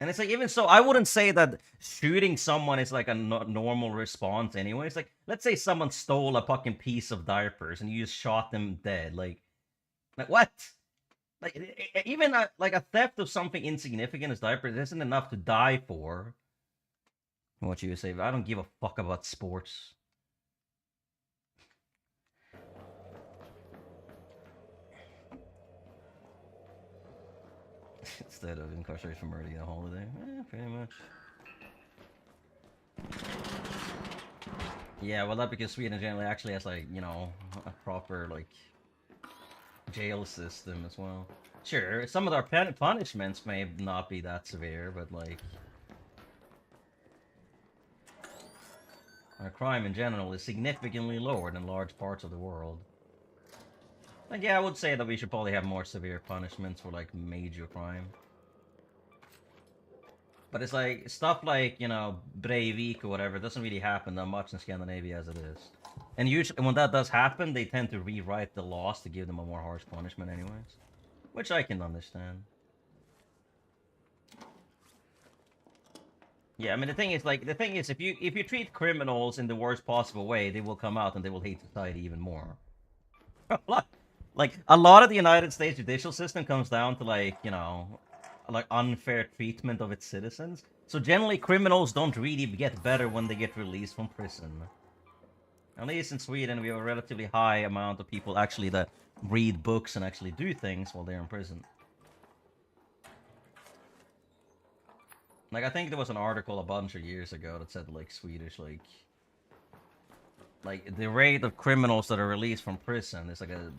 and it's like, even so, I wouldn't say that shooting someone is like a normal response anyway. It's like, let's say someone stole a fucking piece of diapers and you just shot them dead. Like what? Like, even like a theft of something insignificant as diapers isn't enough to die for. What you say? I don't give a fuck about sports. Instead of incarceration for murder, a holiday. Pretty much. Yeah, well, that's because Sweden generally actually has, like, you know, a proper, like, jail system as well. Sure, some of our punishments may not be that severe, but, like, our crime in general is significantly lower than large parts of the world. Like, yeah, I would say that we should probably have more severe punishments for, like, major crime. But it's like, stuff like, you know, Breivik or whatever, doesn't really happen that much in Scandinavia as it is. And usually, when that does happen, they tend to rewrite the laws to give them a more harsh punishment anyways. Which I can understand. Yeah, I mean, the thing is, if you treat criminals in the worst possible way, they will come out and they will hate society even more. Like, a lot of the United States judicial system comes down to, like, you know, like, unfair treatment of its citizens. So generally, criminals don't really get better when they get released from prison. At least in Sweden, we have a relatively high amount of people actually that read books and actually do things while they're in prison. Like, I think there was an article a bunch of years ago that said, like, Swedish, like the rate of criminals that are released from prison is like a...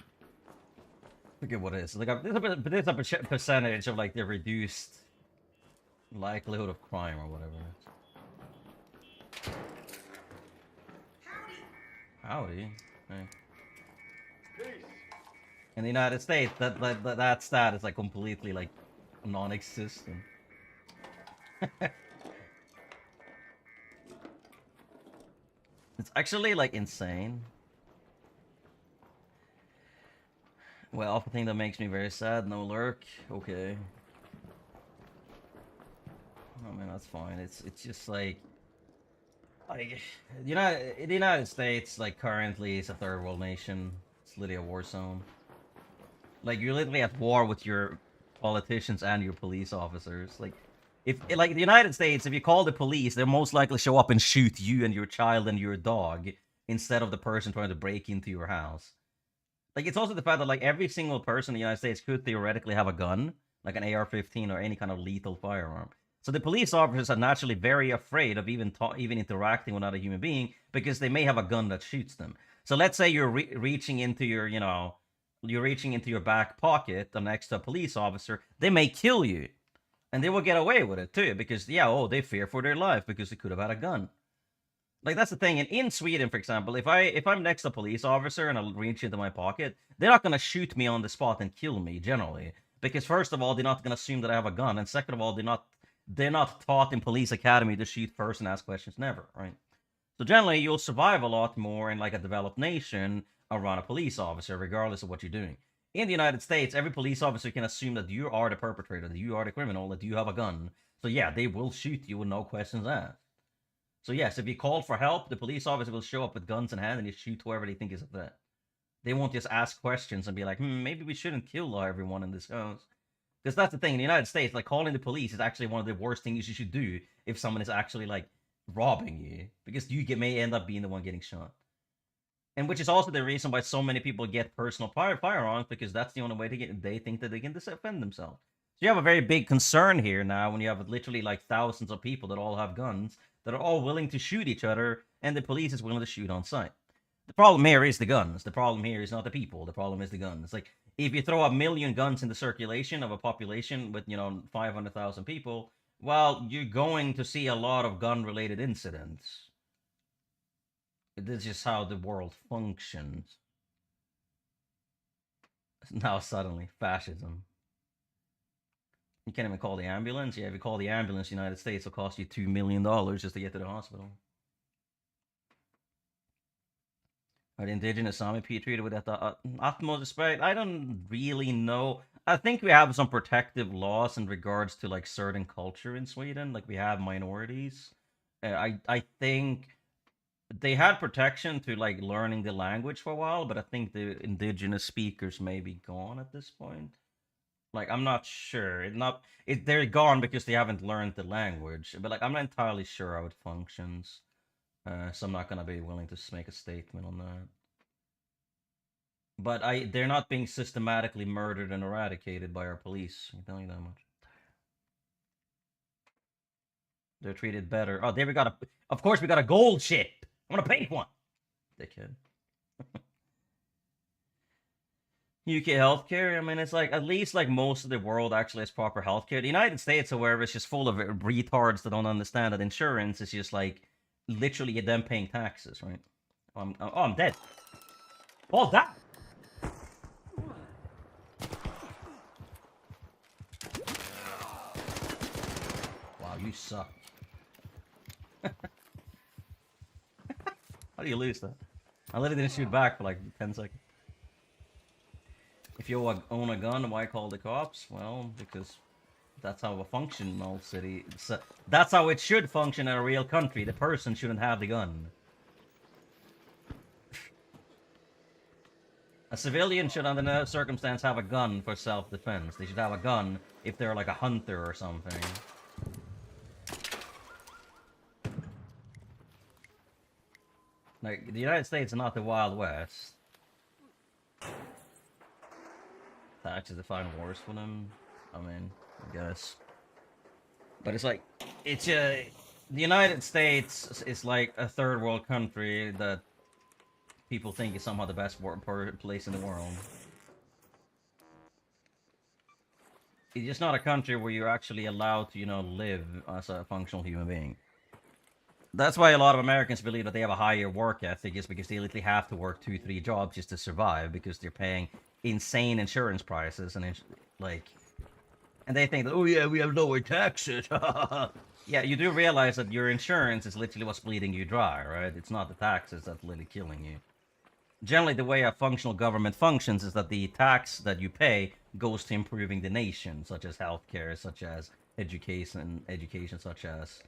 I forget what it is. Like, there's a percentage of, like, the reduced likelihood of crime or whatever. Howdy. Hey. Peace. In the United States, that stat is, like, completely, like, non-existent. It's actually, like, insane. Well, the thing that makes me very sad, no lurk. Okay. I mean, that's fine. It's just like the United States, like, currently is a third world nation. It's literally a war zone. Like, you're literally at war with your politicians and your police officers. Like, like, the United States, if you call the police, they'll most likely show up and shoot you and your child and your dog instead of the person trying to break into your house. Like, it's also the fact that, like, every single person in the United States could theoretically have a gun, like an AR-15 or any kind of lethal firearm. So the police officers are naturally very afraid of even interacting with another human being because they may have a gun that shoots them. So let's say you're reaching into your, you know, you're reaching into your back pocket next to a police officer, they may kill you. And they will get away with it too, because, yeah, oh, they fear for their life because they could have had a gun. Like, that's the thing. And in Sweden, for example, if I'm next to a police officer and I'll reach into my pocket, they're not gonna shoot me on the spot and kill me generally, because first of all, they're not gonna assume that I have a gun, and second of all, they're not taught in police academy to shoot first and ask questions never, right? So generally, you'll survive a lot more in, like, a developed nation around a police officer, regardless of what you're doing. In the United States, every police officer can assume that you are the perpetrator, that you are the criminal, that you have a gun. So yeah, they will shoot you with no questions asked. So yes, if you call for help, the police officer will show up with guns in hand and you shoot whoever they think is a threat. They won't just ask questions and be like, maybe we shouldn't kill everyone in this house. Because that's the thing, in the United States, like, calling the police is actually one of the worst things you should do if someone is actually, like, robbing you. Because you may end up being the one getting shot. And which is also the reason why so many people get personal firearms, because that's the only way they think that they can defend themselves. So you have a very big concern here now when you have literally, like, thousands of people that all have guns, that are all willing to shoot each other, and the police is willing to shoot on sight. The problem here is the guns. The problem here is not the people. The problem is the guns. Like, if you throw 1,000,000 guns into circulation of a population with 500,000 people, well, you're going to see a lot of gun-related incidents. This is just how the world functions. Now suddenly, fascism. You can't even call the ambulance. Yeah, if you call the ambulance, United States will cost you $2 million just to get to the hospital. Are the indigenous Sami people treated with the utmost respect? I don't really know. I think we have some protective laws in regards to like certain culture in Sweden. Like we have minorities. I think they had protection to like learning the language for a while, but I think the indigenous speakers may be gone at this point. Like I'm not sure. They're gone because they haven't learned the language. But like I'm not entirely sure how it functions. So I'm not gonna be willing to make a statement on that. But they're not being systematically murdered and eradicated by our police. I can tell you that much. They're treated better. Oh, there we got of course we got a gold ship. I'm gonna paint one. Dickhead. UK healthcare. I mean, it's like at least like most of the world actually has proper healthcare. The United States, however, is just full of retards that don't understand that insurance is just like literally them paying taxes, right? I'm dead. Oh, that. Wow, you suck. How do you lose that? I literally didn't shoot back for like 10 seconds. If you own a gun, why call the cops? Well, because that's how a functional city... That's how it should function in a real country. The person shouldn't have the gun. A civilian should, under no circumstance, have a gun for self-defense. They should have a gun if they're like a hunter or something. Like, the United States is not the Wild West. Taxes define worse for them. I mean, I guess. But it's like, the United States is like a third world country that people think is somehow the best place in the world. It's just not a country where you're actually allowed to, live as a functional human being. That's why a lot of Americans believe that they have a higher work ethic, is because they literally have to work 2-3 jobs just to survive, because they're paying insane insurance prices and they think that, oh yeah, we have lower taxes. Yeah, you do realize that your insurance is literally what's bleeding you dry, right? It's not the taxes that's literally killing you. Generally, the way a functional government functions is that the tax that you pay goes to improving the nation, such as healthcare, such as education, such as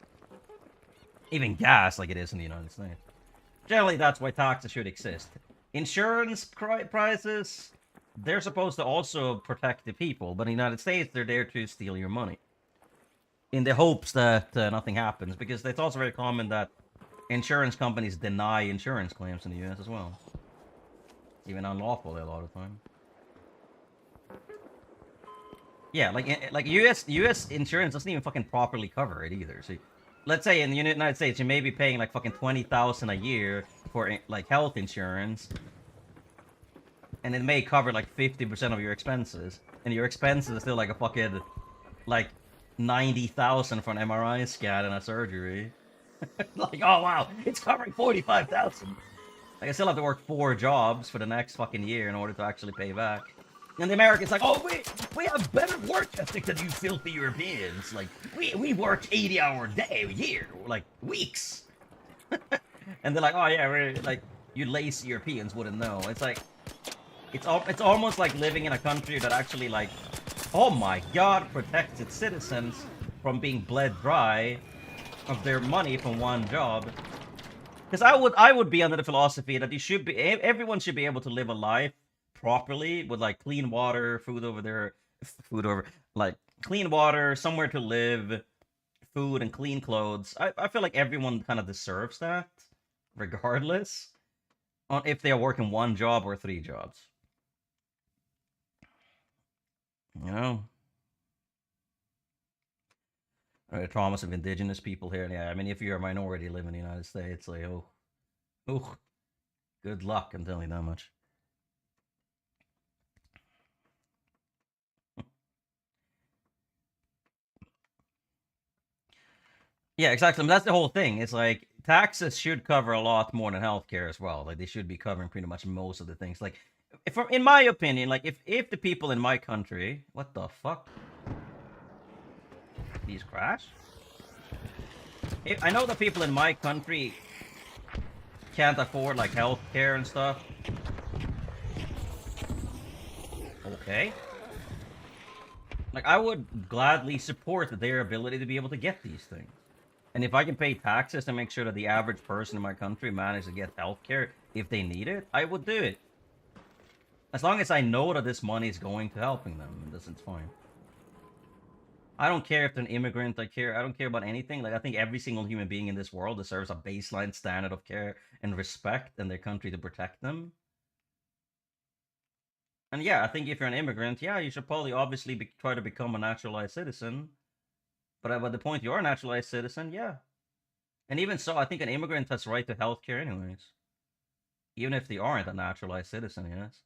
even gas, like it is in the United States. Generally, that's why taxes should exist. Insurance prices, they're supposed to also protect the people, but in the United States, they're there to steal your money. In the hopes that nothing happens, because it's also very common that insurance companies deny insurance claims in the US as well. It's even unlawful a lot of the time. Yeah, like US insurance doesn't even fucking properly cover it either. So let's say in the United States, you may be paying like fucking $20,000 a year for like health insurance, and it may cover like 50% of your expenses, and your expenses are still like a fucking like 90,000 for an MRI scan and a surgery. Like, oh wow, it's covering 45,000. Like I still have to work 4 jobs for the next fucking year in order to actually pay back. And the Americans like, oh, we have better work ethic than you filthy Europeans. Like, we work 80-hour day a year, like weeks. And they're like, oh yeah, we're like, you lazy Europeans wouldn't know. It's like, it's almost like living in a country that actually like, oh my god, protects its citizens from being bled dry of their money from one job. Because I would be under the philosophy that everyone should be able to live a life properly with like clean water, clean water, somewhere to live, food, and clean clothes. I feel like everyone kind of deserves that, regardless on if they are working 1 job or 3 jobs. You know? The traumas of indigenous people here. Yeah, I mean, if you're a minority living in the United States, like, oh, good luck, I'm telling you that much. Yeah, exactly. I mean, that's the whole thing. It's like taxes should cover a lot more than healthcare as well. Like they should be covering pretty much most of the things. Like, if in my opinion, like if the people in my country, what the fuck, these crash? I know the people in my country can't afford like healthcare and stuff. Okay. Like I would gladly support their ability to be able to get these things. And if I can pay taxes to make sure that the average person in my country manages to get healthcare if they need it, I would do it. As long as I know that this money is going to helping them, it's fine. I don't care if they're an immigrant. I don't care about anything. Like I think every single human being in this world deserves a baseline standard of care and respect in their country to protect them. And yeah, I think if you're an immigrant, yeah, you should probably obviously try to become a naturalized citizen. But at the point you're a naturalized citizen, yeah. And even so, I think an immigrant has right to healthcare anyways. Even if they aren't a naturalized citizen, yes.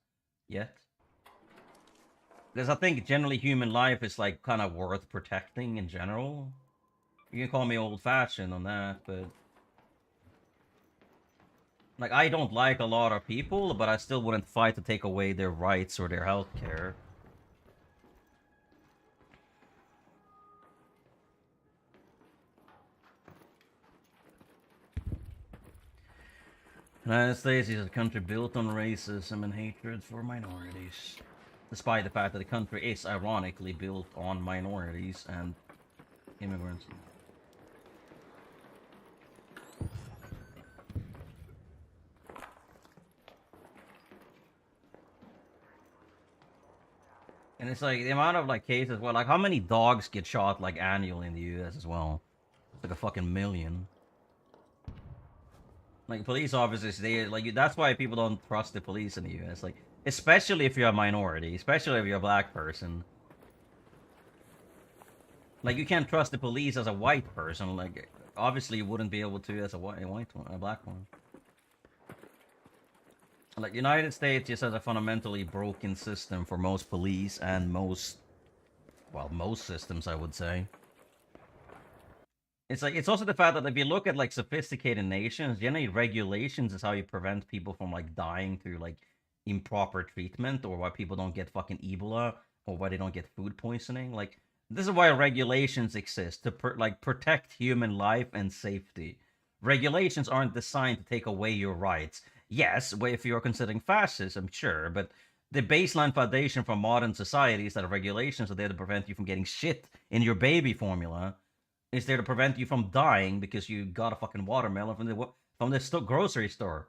Yet. Because I think generally human life is like kind of worth protecting in general. You can call me old-fashioned on that, but like I don't like a lot of people, but I still wouldn't fight to take away their rights or their healthcare. The United States is a country built on racism and hatred for minorities. Despite the fact that the country is ironically built on minorities and immigrants. And it's like the amount of like cases where like how many dogs get shot like annually in the US as well? It's like a fucking million. Like police officers, they like that's why people don't trust the police in the US. Like especially if you're a minority, especially if you're a black person. Like you can't trust the police as a white person. Like obviously you wouldn't be able to as a white one, a black one. Like United States just has a fundamentally broken system for most police and most systems, I would say. It's like it's also the fact that if you look at like sophisticated nations, generally regulations is how you prevent people from like dying through like improper treatment, or why people don't get fucking Ebola, or why they don't get food poisoning. Like this is why regulations exist to protect human life and safety. Regulations aren't designed to take away your rights. Yes, if you're considering fascism, sure, but the baseline foundation for modern society is that regulations are there to prevent you from getting shit in your baby formula. Is there to prevent you from dying because you got a fucking watermelon from the grocery store.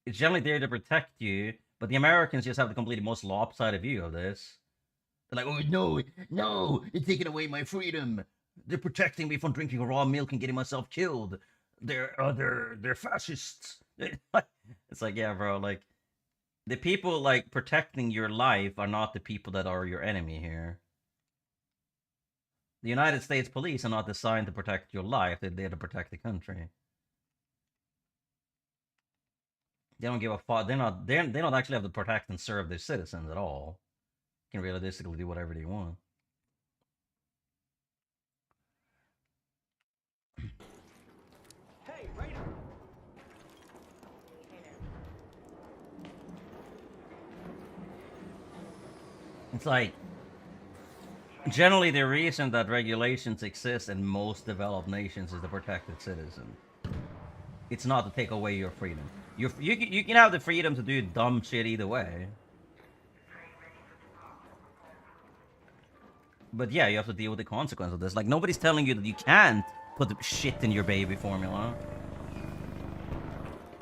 It's generally there to protect you, but the Americans just have the completely most lopsided view of this. They're like, oh no, they're taking away my freedom. They're protecting me from drinking raw milk and getting myself killed. They're fascists. It's like, yeah, bro, like the people like protecting your life are not the people that are your enemy here. The United States police are not designed to protect your life, they're there to protect the country. They don't give a fuck. They don't actually have to protect and serve their citizens at all. They can realistically do whatever they want. Hey, Raider! It's like generally the reason that regulations exist in most developed nations is to protect its citizen. It's not to take away your freedom. You can have the freedom to do dumb shit either way. But yeah, you have to deal with the consequence of this. Like nobody's telling you that you can't put shit in your baby formula.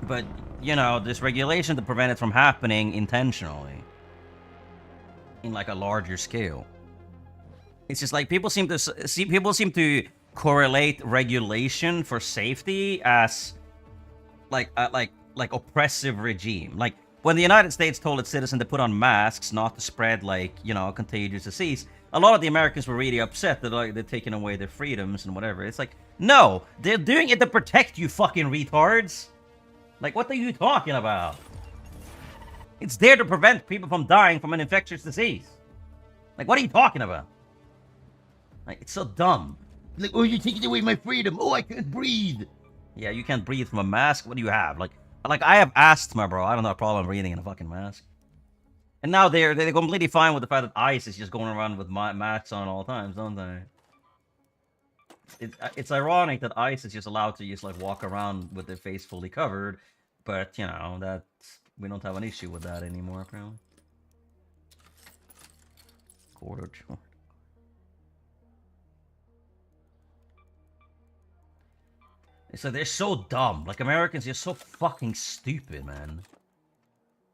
But you know, there's regulation to prevent it from happening intentionally. In like a larger scale. It's just like people seem to correlate regulation for safety as like oppressive regime. Like when the United States told its citizens to put on masks not to spread like, you know, contagious disease, a lot of the Americans were really upset that like they're taking away their freedoms and whatever. It's like, no, they're doing it to protect you fucking retards. Like what are you talking about? It's there to prevent people from dying from an infectious disease. Like what are you talking about? Like it's so dumb. Like, oh, you're taking away my freedom. Oh, I can't breathe. Yeah, you can't breathe from a mask. What do you have? Like I have asthma, bro. I don't have a problem breathing in a fucking mask. And now they're completely fine with the fact that ICE is just going around with masks on all times, don't they? It's ironic that ICE is just allowed to just like walk around with their face fully covered, but you know that we don't have an issue with that anymore apparently. Quarter short. So they're so dumb. Like Americans, you're so fucking stupid, man.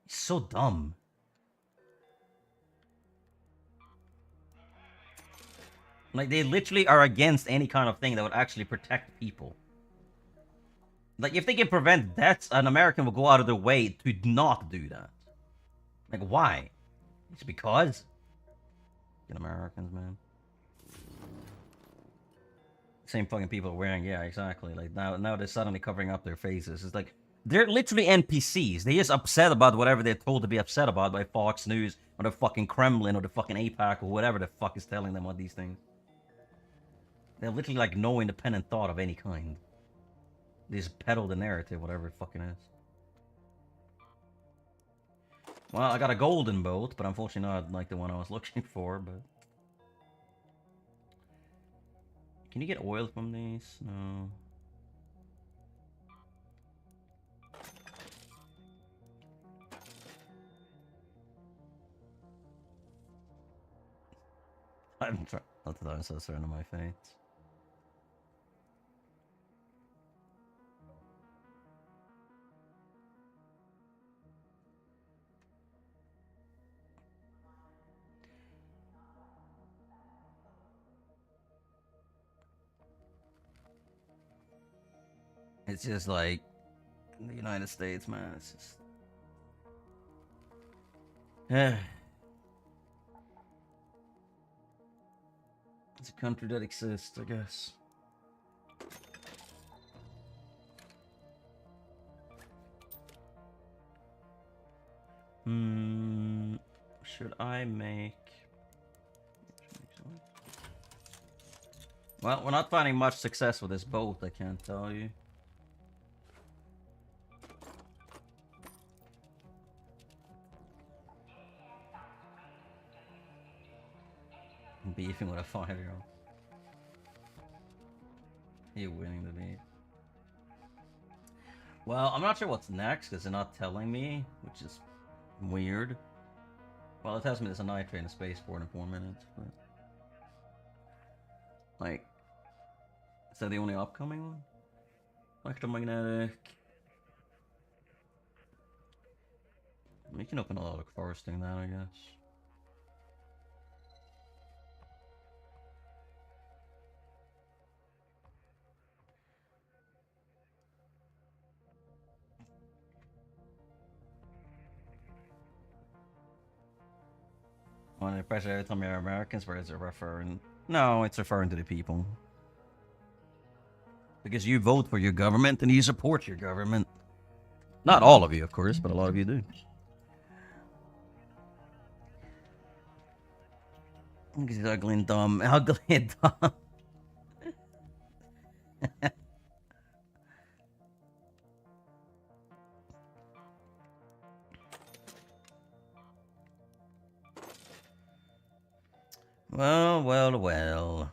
It's so dumb. Like they literally are against any kind of thing that would actually protect people. Like if they can prevent deaths, an American will go out of their way to not do that. Like why? It's because Americans, man. Same fucking people wearing, yeah, exactly. Like now they're suddenly covering up their faces. It's like they're literally NPCs. They're just upset about whatever they're told to be upset about by Fox News or the fucking Kremlin or the fucking APAC or whatever the fuck is telling them what these things. They have literally like no independent thought of any kind. They just peddle the narrative, whatever it fucking is. Well, I got a golden boat, but unfortunately not like the one I was looking for, but... Can you get oil from these? No. I'm trying not to I'm so certain of my fate. It's just like the United States, man. It's just... It's a country that exists, I guess. Should I make... Well, we're not finding much success with this boat, I can't tell you. Beefing with a 5-year-old. You're winning the beef. Well, I'm not sure what's next, because they're not telling me, which is weird. Well, it tells me there's a night train to spaceport in 4 minutes, but... Like... Is that the only upcoming one? Electromagnetic... You can open a lot of foresting that, I guess. When I pressure every time you're Americans, where is it referring? No, it's referring to the people. Because you vote for your government and you support your government. Not all of you, of course, but a lot of you do. Look at he's ugly and dumb. Ugly and dumb. Well, well, well.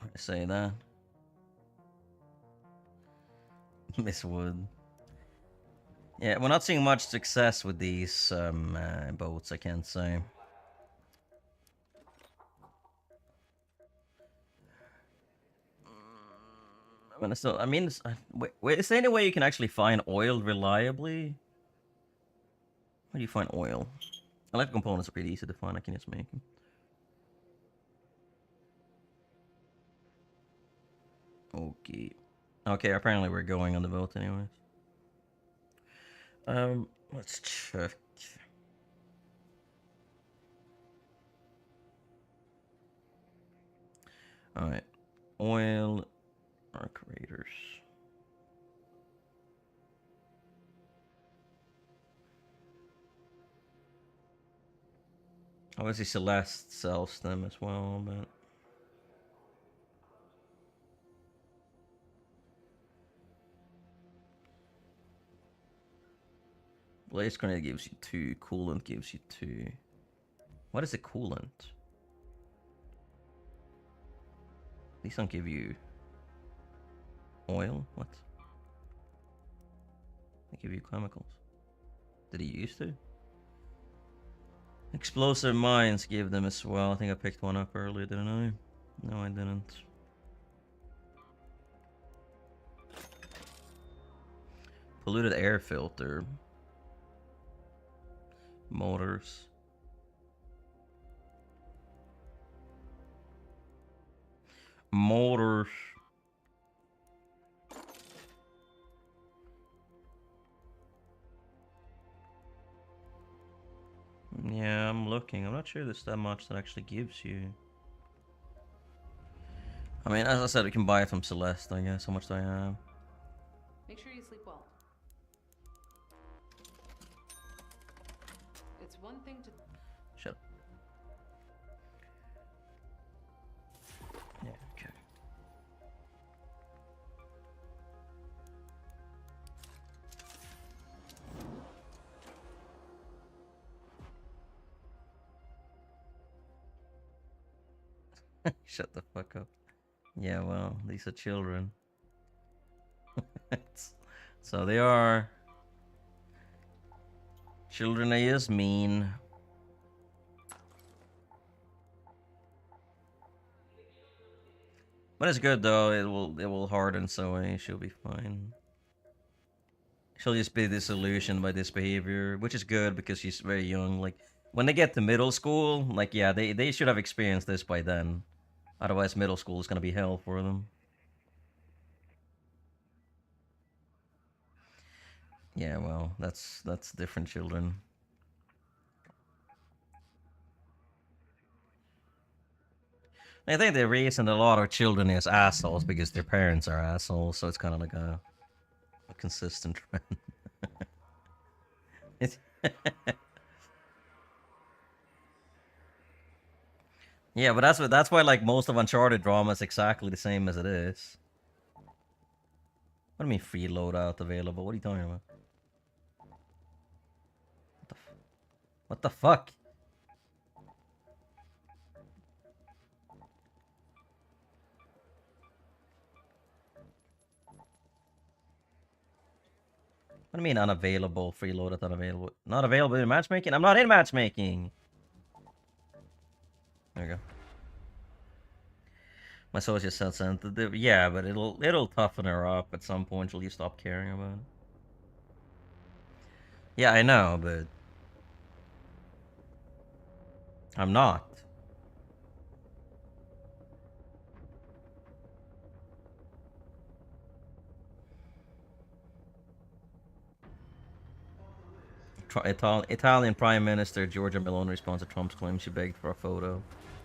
I say that. Miss Wood. Yeah, we're not seeing much success with these boats, I can't say. I mean, wait, is there any way you can actually find oil reliably? How do you find oil? Electrical components are pretty easy to find, I can just make them. Okay. Okay, apparently we're going on the boat anyways. Let's check. Alright. Oil arc raiders. Obviously Celeste sells them as well, but... Blaze Grenade gives you 2, Coolant gives you 2. What is a Coolant? These don't give you... oil? What? They give you chemicals. Did he used to? Explosive mines gave them as well. I think I picked one up earlier, didn't I? No, I didn't. Polluted air filter. Motors. Motors. Yeah, I'm looking. I'm not sure there's that much that actually gives you. I mean, as I said, we can buy it from Celeste, I guess. How much do I have? Make sure you sleep well. It's one thing to... Shut up. Yeah, okay. Shut the fuck up. Yeah, well, these are children. So they are. Children are just mean. But it's good though, it will harden so she'll be fine. She'll just be disillusioned by this behavior, which is good because she's very young. Like, when they get to middle school, like, yeah, they should have experienced this by then. Otherwise, middle school is gonna be hell for them. Yeah, well, that's different children. I think the reason a lot of children is assholes because their parents are assholes, so it's kind of like a consistent trend. Yeah, but that's why like most of Uncharted drama is exactly the same as it is. What do you mean free loadout available? What are you talking about? What the fuck? What do you mean unavailable? Free loadout unavailable? Not available in matchmaking? I'm not in matchmaking! There we go. My soul just said sensitive. Yeah, but it'll toughen her up at some point till you stop caring about it. Yeah, I know, but I'm not. Italian Prime Minister Giorgia Meloni responds to Trump's claim she begged for a photo.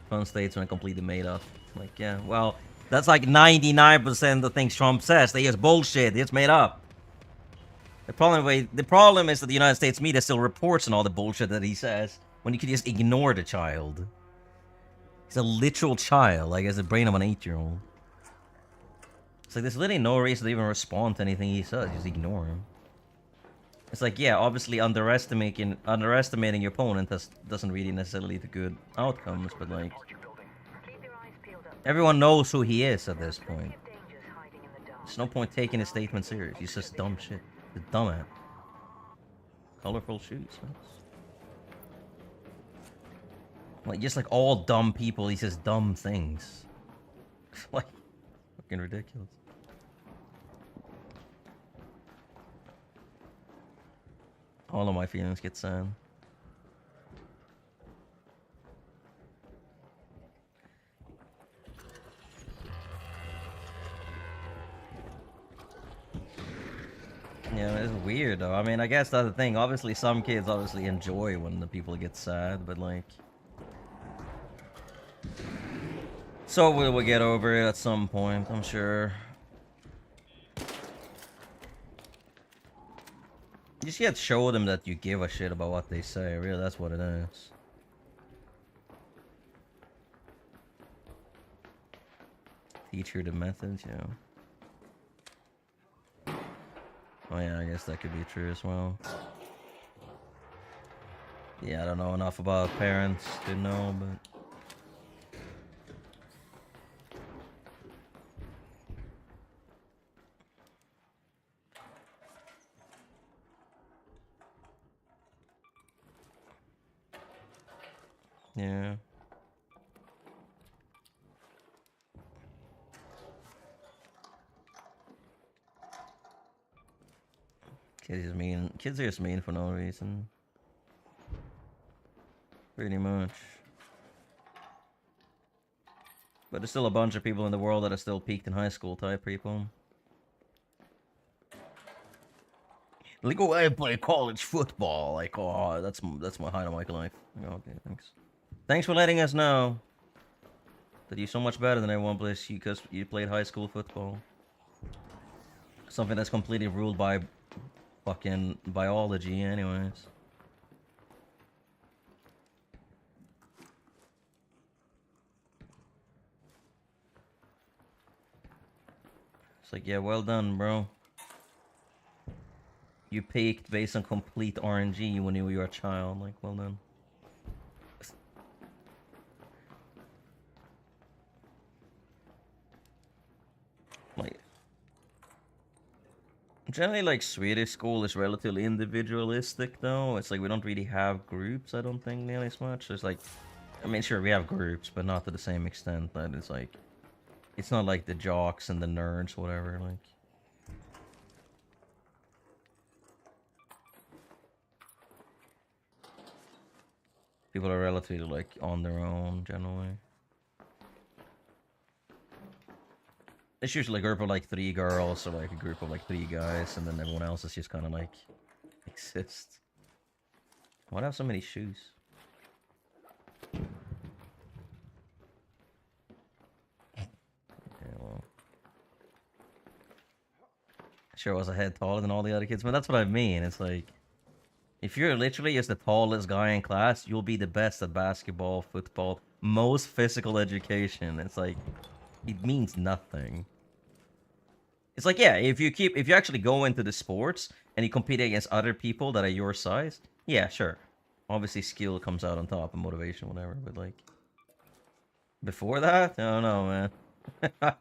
Trump states when completely made up. Like, yeah, well, that's like 99% of the things Trump says. They just bullshit. It's made up. The problem is that the United States media still reports on all the bullshit that he says when you can just ignore the child. He's a literal child, like, has the brain of an 8-year-old. It's like there's literally no reason to even respond to anything he says. Just ignore him. It's like, yeah, obviously underestimating your opponent doesn't really necessarily lead to good outcomes, but like, everyone knows who he is at this point. There's no point taking his statement serious. He's just dumb shit. He's a dumbass. Colorful shoes. Like, just like all dumb people, he says dumb things. Like, fucking ridiculous. All of my feelings get sad. Yeah, it's weird though. I mean, I guess that's the thing. Obviously, some kids obviously enjoy when the people get sad, but like... So we'll get over it at some point, I'm sure. You just gotta show them that you give a shit about what they say. Really, that's what it is. Teach her the methods, yeah. Oh yeah, I guess that could be true as well. Yeah, I don't know enough about parents to know, but... Yeah. Kids are just mean for no reason. Pretty much. But there's still a bunch of people in the world that are still peaked in high school type people. Like, oh, I play college football. Like, oh, that's my highlight of my life. Okay, thanks. Thanks for letting us know that you're so much better than everyone because you played high school football. Something that's completely ruled by fucking biology, anyways. It's like, yeah, well done, bro. You peaked based on complete RNG when you were a child. Like, well done. Like, generally, like, Swedish school is relatively individualistic, though. It's like we don't really have groups, I don't think, nearly as much. It's like, I mean, sure, we have groups, but not to the same extent. That it's like, it's not like the jocks and the nerds, whatever, like. People are relatively, like, on their own, generally. It's usually a group of, like, 3 girls, or, like, a group of, like, 3 guys, and then everyone else is just kind of, like, exists. Why do I have so many shoes? Yeah, well. Sure was a head taller than all the other kids, but that's what I mean. It's like, if you're literally just the tallest guy in class, you'll be the best at basketball, football, most physical education. It's like, it means nothing. It's like, yeah, if you actually go into the sports and you compete against other people that are your size, yeah, sure. Obviously, skill comes out on top and motivation, whatever, but like, before that, I don't know, man.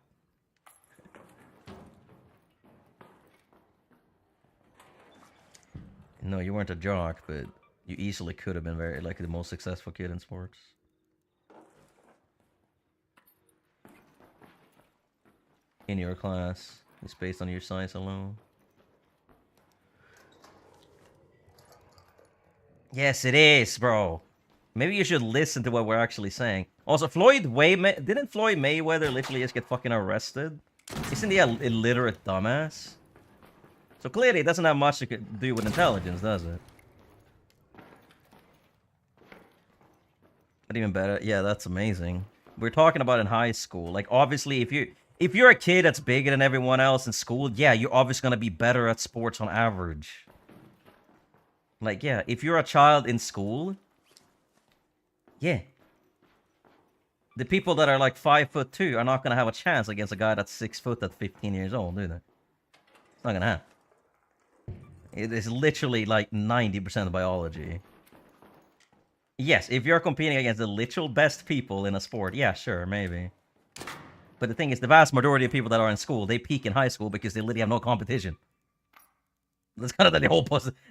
No, you weren't a jock, but you easily could have been very, like, the most successful kid in sports. In your class. It's based on your size alone. Yes, it is, bro. Maybe you should listen to what we're actually saying. Also, didn't Floyd Mayweather literally just get fucking arrested? Isn't he a illiterate dumbass? So clearly it doesn't have much to do with intelligence, does it? But even better, yeah, that's amazing. We're talking about in high school. Like, obviously, if you're a kid that's bigger than everyone else in school, yeah, you're obviously gonna be better at sports on average. Like, yeah, if you're a child in school, yeah. The people that are like 5'2" are not gonna have a chance against a guy that's 6 foot at 15 years old, do they? It's not gonna happen. It is literally like 90% biology. Yes, if you're competing against the literal best people in a sport, yeah, sure, maybe. But the thing is, the vast majority of people that are in school, they peak in high school because they literally have no competition. That's kind of like the whole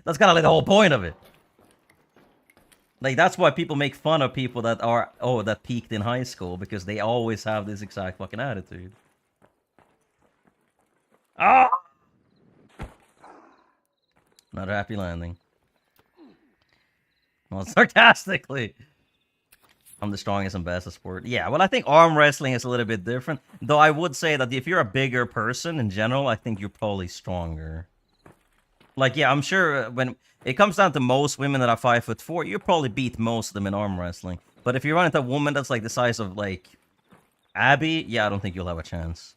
that's kind of like the whole point of it. Like, that's why people make fun of people that are, that peaked in high school, because they always have this exact fucking attitude. Ah! Not a happy landing. Well, sarcastically. I'm the strongest and best at sport. Yeah, well, I think arm wrestling is a little bit different. Though I would say that if you're a bigger person in general, I think you're probably stronger. Like, yeah, I'm sure when it comes down to most women that are 5'4", you probably beat most of them in arm wrestling. But if you run into a woman that's like the size of, like, Abby, yeah, I don't think you'll have a chance.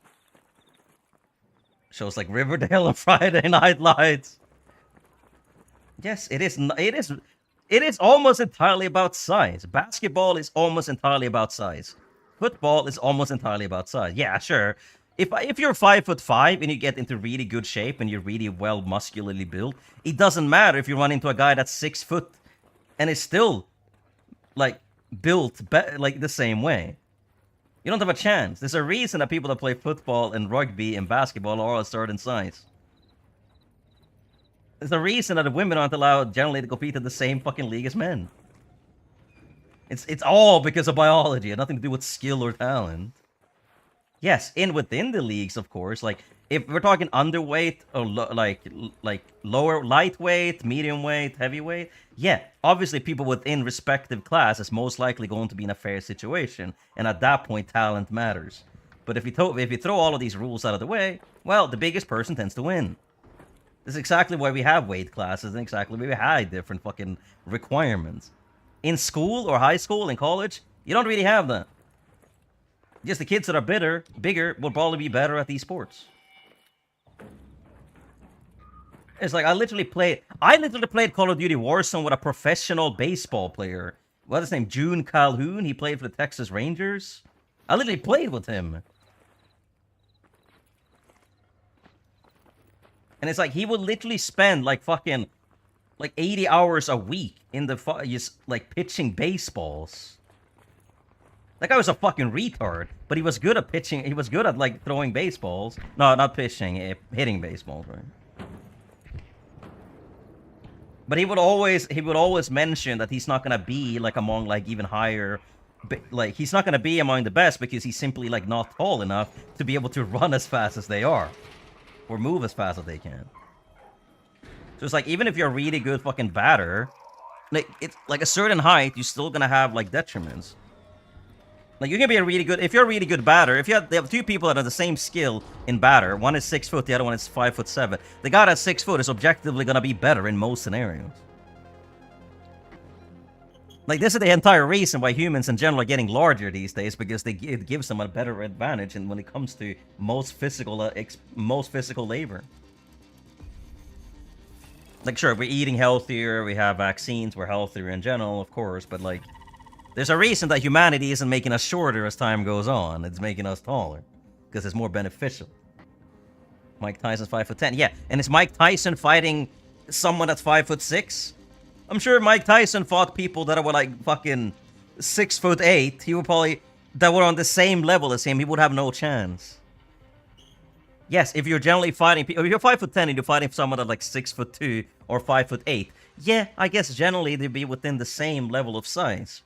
Shows like Riverdale and Friday Night Lights. Yes, it is. It is almost entirely about size. Basketball is almost entirely about size. Football is almost entirely about size. Yeah, sure. If you're 5'5" and you get into really good shape and you're really well muscularly built, it doesn't matter if you run into a guy that's 6 foot and is still like built like the same way. You don't have a chance. There's a reason that people that play football and rugby and basketball are all a certain size. There's a reason that the women aren't allowed generally to compete in the same fucking league as men. It's all because of biology and nothing to do with skill or talent. Yes, within the leagues, of course. Like if we're talking underweight or like lower lightweight, medium weight, heavyweight, yeah, obviously people within respective class is most likely going to be in a fair situation, and at that point, talent matters. But if you throw all of these rules out of the way, well, the biggest person tends to win. This is exactly why we have weight classes and exactly why we have different fucking requirements. In school or high school and college, you don't really have that. Just the kids that are bigger will probably be better at these sports. It's like I literally played Call of Duty Warzone with a professional baseball player. What's his name? June Calhoun. He played for the Texas Rangers. I literally played with him. And it's like he would literally spend like fucking like 80 hours a week in the just like pitching baseballs. That guy was a fucking retard, but he was good at pitching. He was good at like throwing baseballs. No, not pitching, hitting baseballs, right? But he would always mention that he's not gonna be like among like even higher, like he's not gonna be among the best because he's simply like not tall enough to be able to run as fast as they are, or move as fast as they can. So it's like even if you're a really good fucking batter, like it's like a certain height, you're still gonna have like detriments. Like, you can be a really good... If you're a really good batter, if they have two people that have the same skill in batter, one is 6 foot, the other one is 5'7", the guy that's 6 foot is objectively going to be better in most scenarios. Like, this is the entire reason why humans in general are getting larger these days, because it gives them a better advantage when it comes to most physical labor. Like, sure, we're eating healthier, we have vaccines, we're healthier in general, of course, but, like... There's a reason that humanity isn't making us shorter as time goes on. It's making us taller. Because it's more beneficial. Mike Tyson's 5'10". Yeah, and is Mike Tyson fighting someone that's 5'6"? I'm sure Mike Tyson fought people that were like fucking 6'8". He would probably... That were on the same level as him. He would have no chance. Yes, if you're generally fighting... If you're 5'10" and you're fighting someone that's like 6'2" or 5'8", yeah, I guess generally they'd be within the same level of size.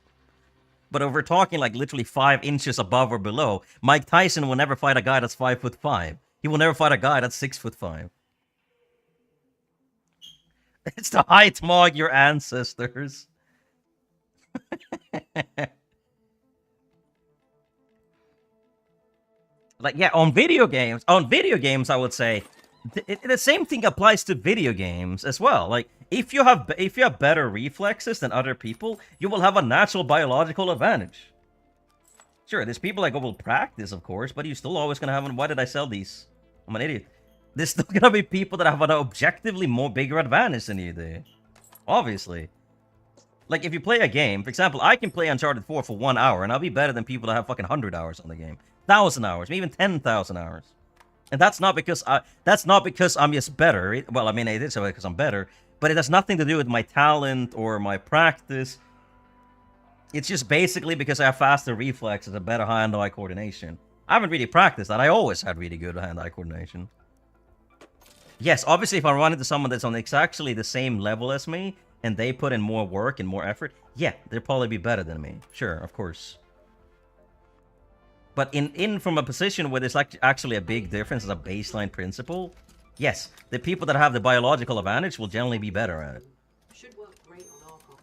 But if we're talking like literally 5 inches above or below, Mike Tyson will never fight a guy that's 5'5". He will never fight a guy that's 6'5". It's to height mog your ancestors. Like, yeah, on video games, I would say the same thing applies to video games as well. Like, if you have better reflexes than other people, you will have a natural biological advantage. Sure, there's people that will practice, of course, but you're still always gonna have. Why did I sell these? I'm an idiot. There's still gonna be people that have an objectively bigger advantage than you do. Obviously. Like, if you play a game, for example, I can play Uncharted 4 for 1 hour, and I'll be better than people that have fucking 100 hours on the game. 1,000 hours, maybe even 10,000 hours. And that's not because I'm just better. Well, I mean, it is because I'm better, but it has nothing to do with my talent or my practice. It's just basically because I have faster reflexes and better hand-eye coordination. I haven't really practiced that. I always had really good hand-eye coordination. Yes, obviously, if I run into someone that's on exactly the same level as me, and they put in more work and more effort, yeah, they'll probably be better than me. Sure, of course. But from a position where there's actually a big difference as a baseline principle, yes, the people that have the biological advantage will generally be better at it. Should work great on alcohol.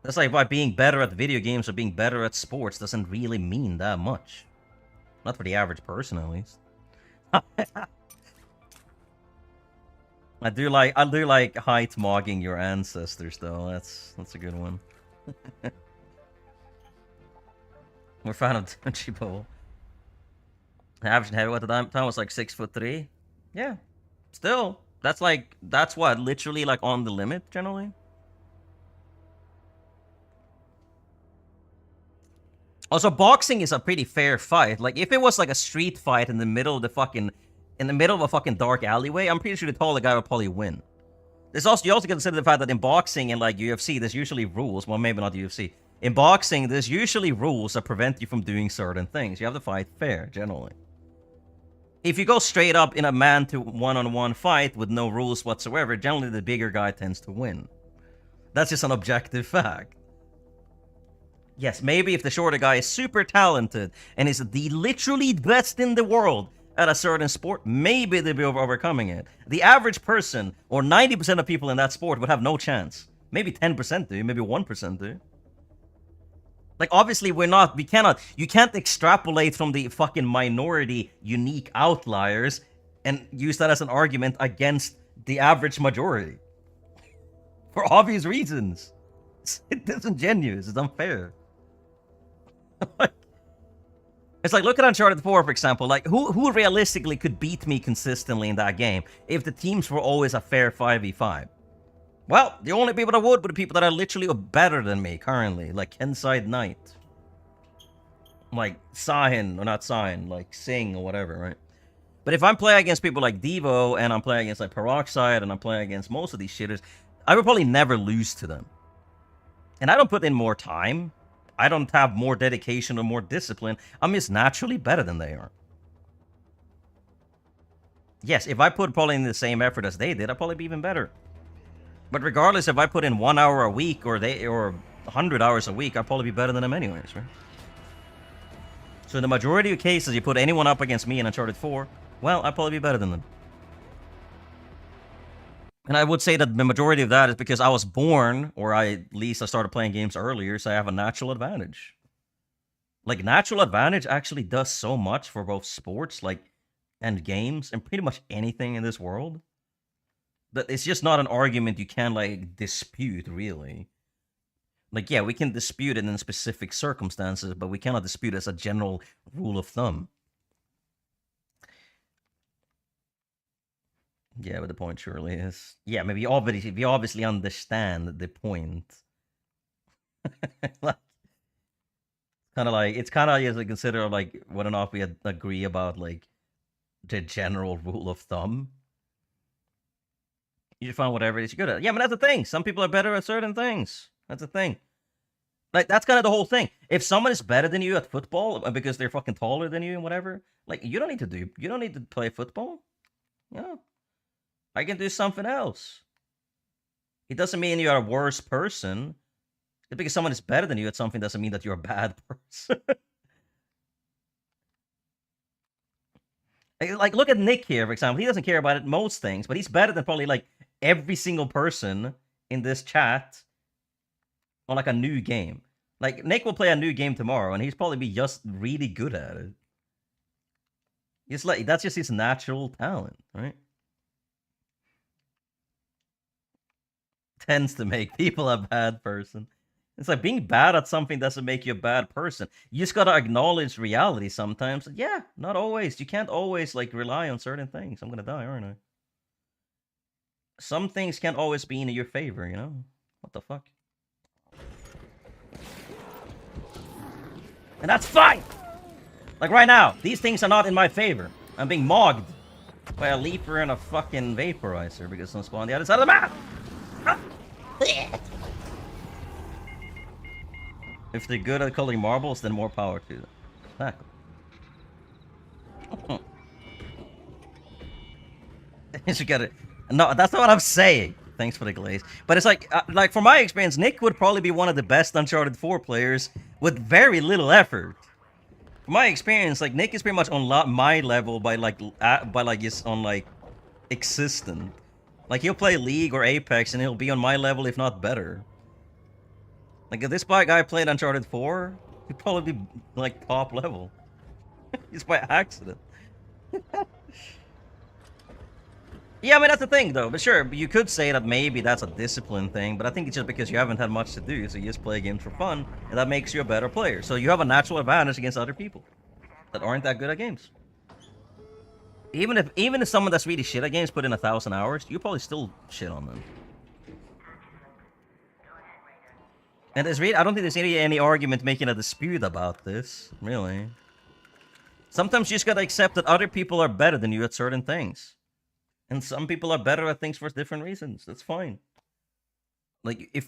That's like why being better at video games or being better at sports doesn't really mean that much. Not for the average person, at least. I do like height mogging your ancestors, though. That's a good one. We're a fan of Chipo. Average heavyweight at the time was like 6'3". Yeah, still, that's what literally like on the limit generally. Also, boxing is a pretty fair fight. Like, if it was like a street fight in the middle of the fucking, in the middle of a fucking dark alleyway, I'm pretty sure the taller guy would probably win. There's also, you also consider the fact that in boxing and like UFC, there's usually rules. Well, maybe not UFC. In boxing, there's usually rules that prevent you from doing certain things. You have to fight fair, generally. If you go straight up in a man-to-one-on-one fight with no rules whatsoever, generally the bigger guy tends to win. That's just an objective fact. Yes, maybe if the shorter guy is super talented and is the literally best in the world at a certain sport, maybe they'll be overcoming it. The average person, or 90% of people in that sport, would have no chance. Maybe 10% do, maybe 1% do. Like, obviously, you can't extrapolate from the fucking minority unique outliers and use that as an argument against the average majority. For obvious reasons. It's disingenuous, it's unfair. It's like, look at Uncharted 4, for example. Like, who realistically could beat me consistently in that game if the teams were always a fair 5v5? Well, the only people that would be the people that are literally better than me currently, like Kenside Knight. Like Sahin, or not Sahin, like Singh or whatever, right? But if I'm playing against people like Devo, and I'm playing against like Peroxide, and I'm playing against most of these shitters, I would probably never lose to them. And I don't put in more time. I don't have more dedication or more discipline. I'm just naturally better than they are. Yes, if I put probably in the same effort as they did, I'd probably be even better. But regardless, if I put in 1 hour a week or 100 hours a week, I'd probably be better than them anyways, right? So in the majority of cases, you put anyone up against me in Uncharted 4, well, I'd probably be better than them. And I would say that the majority of that is because I was born, or at least I started playing games earlier, so I have a natural advantage. Like, natural advantage actually does so much for both sports, like, and games, and pretty much anything in this world. That it's just not an argument you can, like, dispute, really. Like, yeah, we can dispute it in specific circumstances, but we cannot dispute it as a general rule of thumb. Yeah, but the point surely is... Yeah, maybe you obviously understand the point. Like, it's kind of you have to consider, like, whether or not we agree about, like, the general rule of thumb. You should find whatever it is you're good at. Yeah, but that's the thing. Some people are better at certain things. That's the thing. Like, that's kind of the whole thing. If someone is better than you at football because they're fucking taller than you and whatever, like, you don't need to play football. Yeah. I can do something else. It doesn't mean you're a worse person. Just because someone is better than you at something doesn't mean that you're a bad person. Like, look at Nick here, for example. He doesn't care about most things, but he's better than probably, like, every single person in this chat on, like, a new game. Like, Nick will play a new game tomorrow, and he's probably be just really good at it. It's like, that's just his natural talent, right? Tends to make people a bad person. It's like being bad at something doesn't make you a bad person. You just gotta acknowledge reality sometimes. Yeah, not always. You can't always, like, rely on certain things. I'm gonna die, aren't I? Some things can't always be in your favor, you know? What the fuck? And that's fine! Like, right now, these things are not in my favor. I'm being mogged by a leaper and a fucking vaporizer because some spawn on the other side of the map! If they're good at coloring marbles, then more power to them. Exactly. You get it. No, that's not what I'm saying. Thanks for the glaze. But it's like from my experience, Nick would probably be one of the best Uncharted 4 players with very little effort. From my experience, like, Nick is pretty much on my level by just on, like, existent. Like, he'll play League or Apex and he'll be on my level, if not better. Like, if this guy played Uncharted 4, he'd probably be, like, top level. Just by accident. Yeah, I mean, that's the thing, though. But sure, you could say that maybe that's a discipline thing, but I think it's just because you haven't had much to do, so you just play games for fun, and that makes you a better player. So you have a natural advantage against other people that aren't that good at games. Even if someone that's really shit at games put in 1,000 hours, you probably still shit on them. And there's really, I don't think there's any argument making a dispute about this, really. Sometimes you just gotta accept that other people are better than you at certain things. And some people are better at things for different reasons. That's fine. Like, if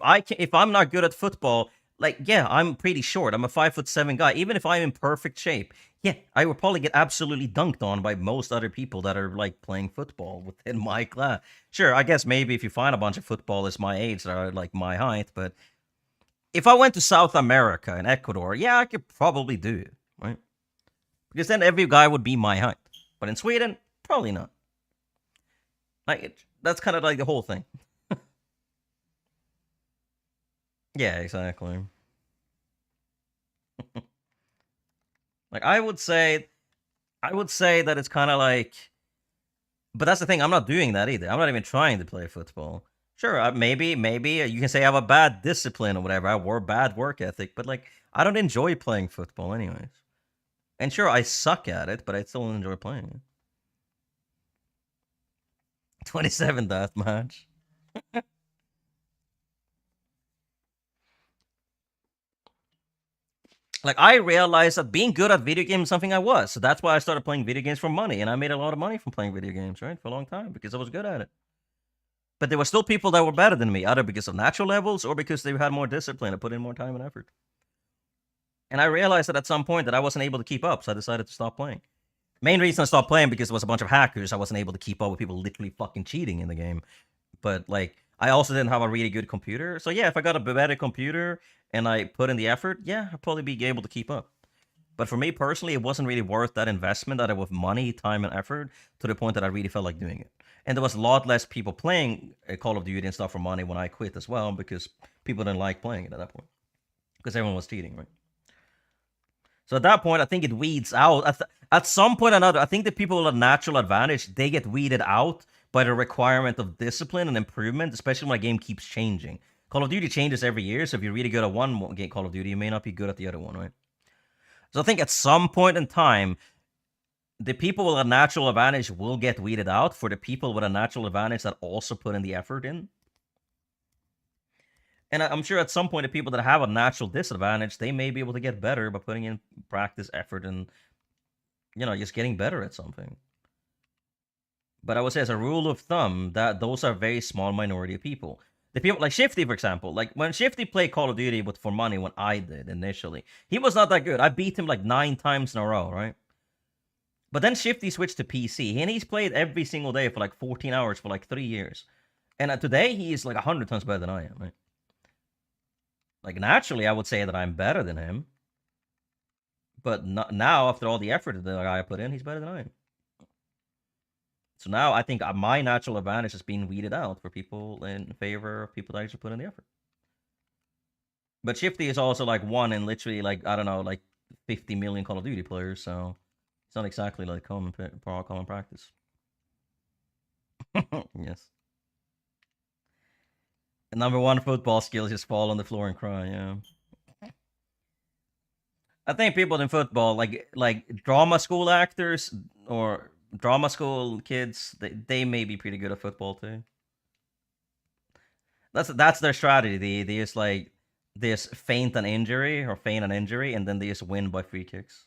I'm not good at football, like, yeah, I'm pretty short. I'm a 5'7" guy. Even if I'm in perfect shape, yeah, I would probably get absolutely dunked on by most other people that are, like, playing football within my class. Sure, I guess maybe if you find a bunch of footballers my age that are, like, my height, but if I went to South America and Ecuador, yeah, I could probably do it, right? Because then every guy would be my height. But in Sweden, probably not. Like, that's kind of like the whole thing. Yeah, exactly. Like, I would say that it's kind of like, but that's the thing. I'm not doing that either. I'm not even trying to play football. Sure, maybe you can say I have a bad discipline or whatever. I wore bad work ethic, but like, I don't enjoy playing football anyways. And sure, I suck at it, but I still enjoy playing it. 27 deathmatch. Like, I realized that being good at video games is something I was. So that's why I started playing video games for money. And I made a lot of money from playing video games, right? For a long time, because I was good at it. But there were still people that were better than me, either because of natural levels or because they had more discipline and put in more time and effort. And I realized that at some point that I wasn't able to keep up, so I decided to stop playing. Main reason I stopped playing because there was a bunch of hackers. I wasn't able to keep up with people literally fucking cheating in the game. But, like, I also didn't have a really good computer. So, yeah, if I got a better computer and I put in the effort, yeah, I'd probably be able to keep up. But for me personally, it wasn't really worth that investment that I with money, time, and effort to the point that I really felt like doing it. And there was a lot less people playing Call of Duty and stuff for money when I quit as well, because people didn't like playing it at that point. Because everyone was cheating, right? So at that point, I think it weeds out. At some point or another, I think the people with a natural advantage, they get weeded out by the requirement of discipline and improvement, especially when a game keeps changing. Call of Duty changes every year, so if you're really good at one game Call of Duty, you may not be good at the other one, right? So I think at some point in time, the people with a natural advantage will get weeded out for the people with a natural advantage that also put in the effort in. And I'm sure at some point, the people that have a natural disadvantage, they may be able to get better by putting in practice, effort, and, you know, just getting better at something. But I would say as a rule of thumb, that those are a very small minority of people. The people like Shifty, for example, like when Shifty played Call of Duty for money when I did initially, he was not that good. I beat him like 9 times in a row, right? But then Shifty switched to PC, and he's played every single day for like 14 hours for like 3 years. And today, he is like 100 times better than I am, right? Like, naturally, I would say that I'm better than him. But now, after all the effort that I put in, he's better than I am. So now I think my natural advantage is being weeded out for people in favor of people that actually put in the effort. But Shifty is also like one in literally like, I don't know, like 50 million Call of Duty players, so it's not exactly like common practice. Yes. The number one football skill is just fall on the floor and cry, yeah. I think people in football, like drama school actors or drama school kids, they may be pretty good at football too. That's their strategy. They just like feign an injury, and then they just win by free kicks.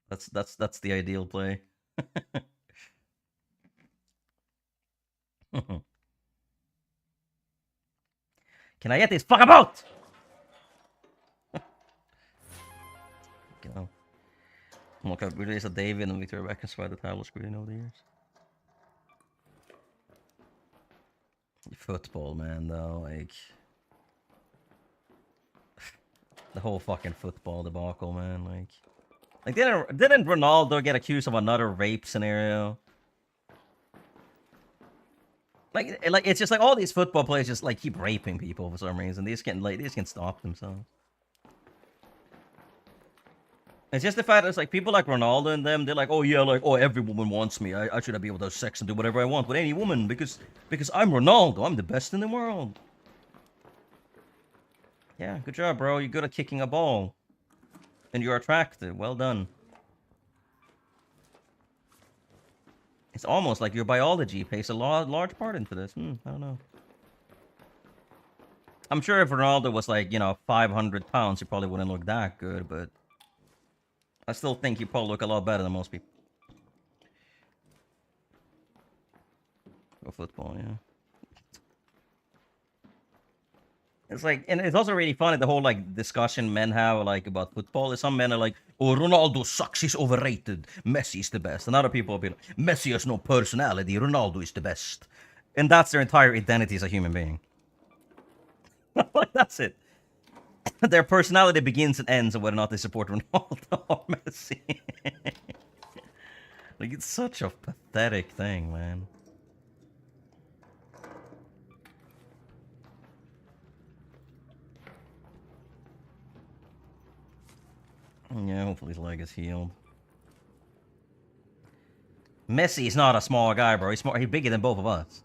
That's the ideal play. Can I get this fucking boat? Go. Look, I've released a David and Victor back and swipe the title screen over the years. Football, man, though, like the whole fucking football debacle, man. Like didn't Ronaldo get accused of another rape scenario? Like it's just like all these football players just like keep raping people for some reason. They just can't stop themselves. It's just the fact that it's like people like Ronaldo and them, they're like, oh yeah, like, oh, every woman wants me. I should be able to have sex and do whatever I want with any woman because I'm Ronaldo. I'm the best in the world. Yeah, good job, bro. You're good at kicking a ball. And you're attractive. Well done. It's almost like your biology plays a large part into this. I don't know. I'm sure if Ronaldo was like, you know, 500 pounds, he probably wouldn't look that good, but I still think he probably look a lot better than most people. For football, yeah. It's like, and it's also really funny, the whole, like, discussion men have, like, about football. Some men are like, oh, Ronaldo sucks, he's overrated. Messi is the best. And other people will be like, Messi has no personality, Ronaldo is the best. And that's their entire identity as a human being. Like, that's it. Their personality begins and ends on whether or not they support Ronaldo or Messi. Like, it's such a pathetic thing, man. Yeah, hopefully his leg is healed. Messi is not a small guy, bro. He's bigger than both of us.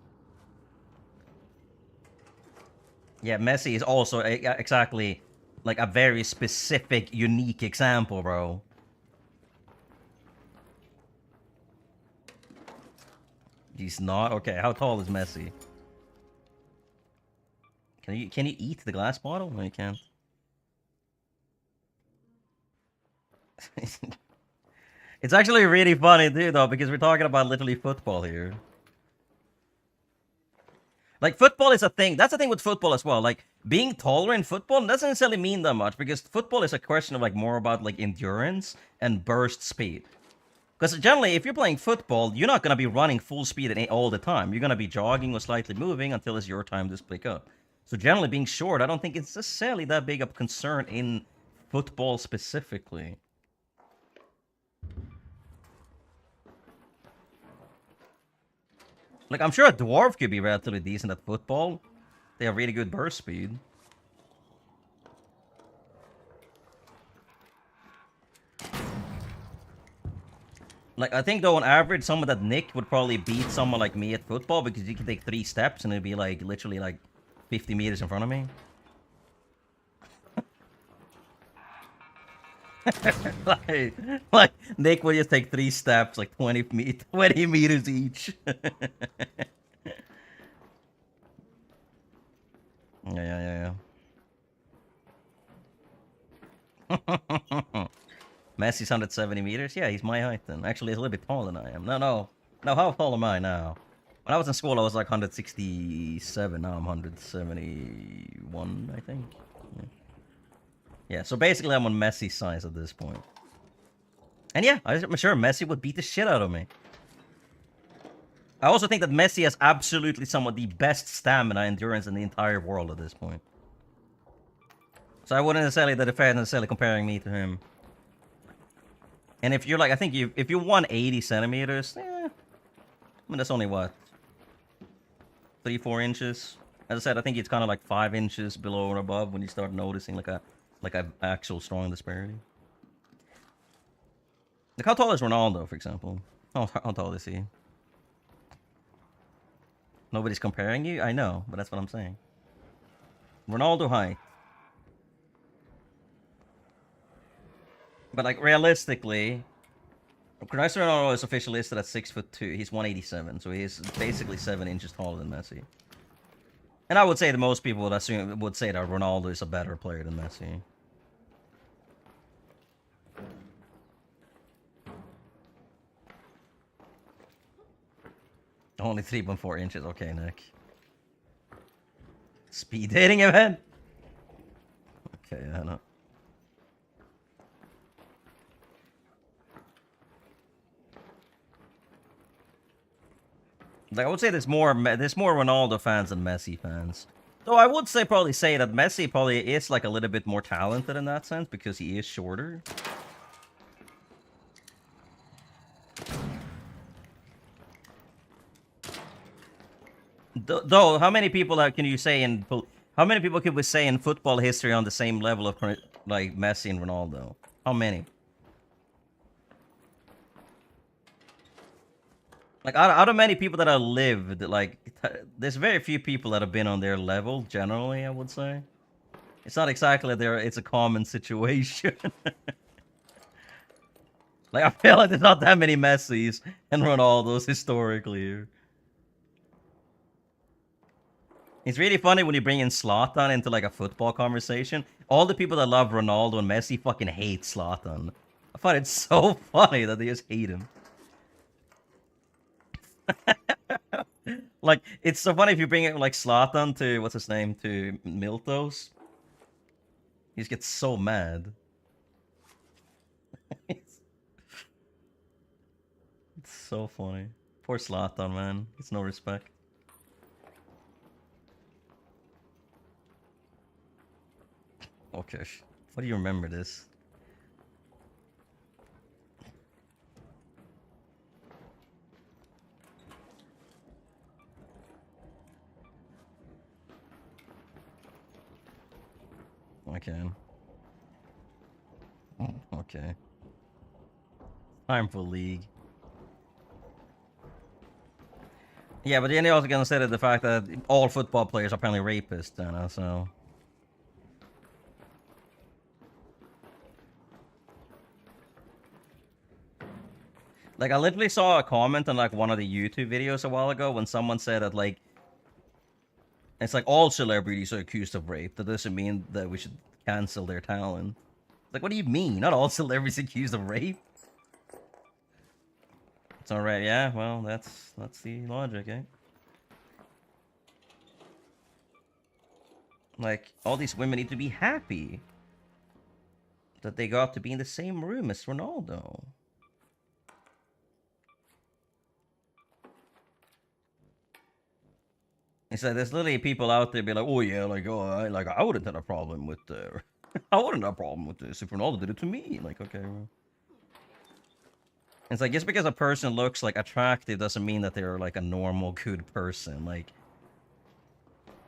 Yeah, Messi is also exactly like a very specific, unique example, bro. He's not? Okay, how tall is Messi? Can you eat the glass bottle? No, you can't. It's actually really funny, too, though, because we're talking about literally football here. Like, football is a thing. That's the thing with football as well. Like, being taller in football doesn't necessarily mean that much, because football is a question of, like, more about, like, endurance and burst speed. Because generally, if you're playing football, you're not going to be running full speed all the time. You're going to be jogging or slightly moving until it's your time to pick up. So generally, being short, I don't think it's necessarily that big of a concern in football specifically. Like, I'm sure a dwarf could be relatively decent at football. They have really good burst speed. Like, I think, though, on average, someone that Nick would probably beat someone like me at football because you can take 3 steps and it'd be, like, literally, like, 50 meters in front of me. like, Nick would just take 3 steps, like 20 meters each. Yeah. Messi's 170 meters? Yeah, he's my height then. Actually, he's a little bit taller than I am. No, how tall am I now? When I was in school, I was like 167. Now I'm 171, I think. Yeah, so basically I'm on Messi's size at this point. And yeah, I'm sure Messi would beat the shit out of me. I also think that Messi has absolutely some of the best stamina and endurance in the entire world at this point. So I wouldn't necessarily defend necessarily comparing me to him. And if you're like, I think if you're 180 centimeters, I mean, that's only what? 3-4 inches? As I said, I think it's kind of like 5 inches below or above when you start noticing like a actual strong disparity. Like, how tall is Ronaldo, for example? How tall is he? Nobody's comparing you? I know, but that's what I'm saying. Ronaldo height. But, like, realistically, Cristiano Ronaldo is officially listed at 6'2". He's 187, so he's basically 7 inches taller than Messi. And I would say that most people would say that Ronaldo is a better player than Messi. Only 3.4 inches. Okay, Nick. Speed dating event? Okay, I know. Like, I would say there's more Ronaldo fans than Messi fans. Though I would probably say that Messi probably is like a little bit more talented in that sense because he is shorter. Though, how many people can you say in could we say in football history on the same level of like Messi and Ronaldo? How many? Like, out of many people that have lived, like, there's very few people that have been on their level, generally, I would say. It's not exactly it's a common situation. Like, I feel like there's not that many Messis and Ronaldos historically here. It's really funny when you bring in Zlatan into like a football conversation. All the people that love Ronaldo and Messi fucking hate Zlatan. I find it so funny that they just hate him. Like, it's so funny if you bring it like Zlatan to, what's his name, to Miltos. He just gets so mad. it's so funny. Poor Zlatan, man. Gets no respect. Okay. What do you remember this? Okay. Okay. Time for League. Yeah, but then they also consider the fact that all football players are apparently rapists, you know, so... Like, I literally saw a comment on, like, one of the YouTube videos a while ago when someone said that, like... It's like, all celebrities are accused of rape. That doesn't mean that we should cancel their talent. Like, what do you mean? Not all celebrities accused of rape? It's alright, yeah, well, that's the logic, eh? Like, all these women need to be happy that they got to be in the same room as Ronaldo. It's like there's literally people out there be like, oh yeah, like, oh, I wouldn't have a problem with I wouldn't have a problem with this if Ronaldo did it to me. Like, okay, well. It's like, just because a person looks like attractive doesn't mean that they're like a normal, good person. Like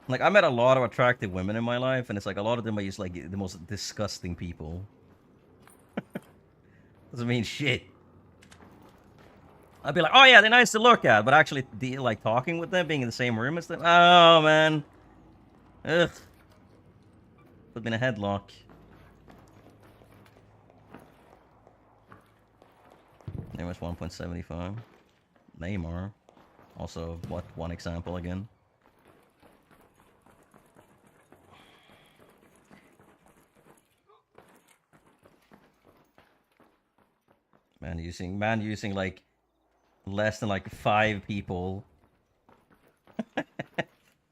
I met a lot of attractive women in my life, and it's like a lot of them are just like the most disgusting people. Doesn't mean shit. I'd be like, oh yeah, they're nice to look at, but actually, like talking with them, being in the same room as them, oh man, ugh, put me in a headlock. There was 1.75. Neymar, also what one example again. Man using like less than like 5 people.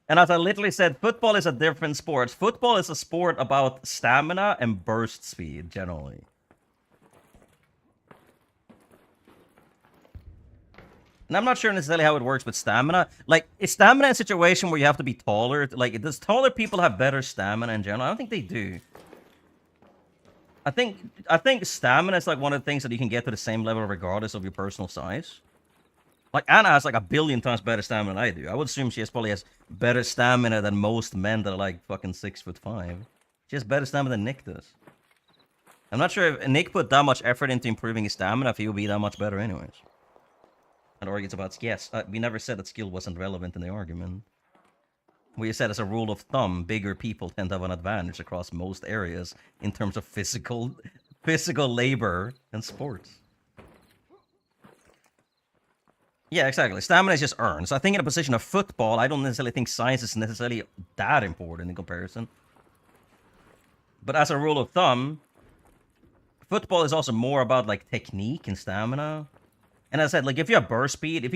And as I literally said, football is a different sport. Football is a sport about stamina and burst speed, generally. And I'm not sure necessarily how it works with stamina. Like, is stamina a situation where you have to be taller? Like, does taller people have better stamina in general? I don't think they do. I think stamina is like one of the things that you can get to the same level regardless of your personal size. Like, Anna has like 1,000,000,000 times better stamina than I do. I would assume she probably has better stamina than most men that are like fucking 6'5". She has better stamina than Nick does. I'm not sure if Nick put that much effort into improving his stamina, if he would be that much better anyways. And argues about, yes, we never said that skill wasn't relevant in the argument. We said as a rule of thumb, bigger people tend to have an advantage across most areas in terms of physical labor and sports. Yeah, exactly. Stamina is just earned. So I think in a position of football, I don't necessarily think size is necessarily that important in comparison. But as a rule of thumb, football is also more about like technique and stamina. And as I said, like if you have burst speed, if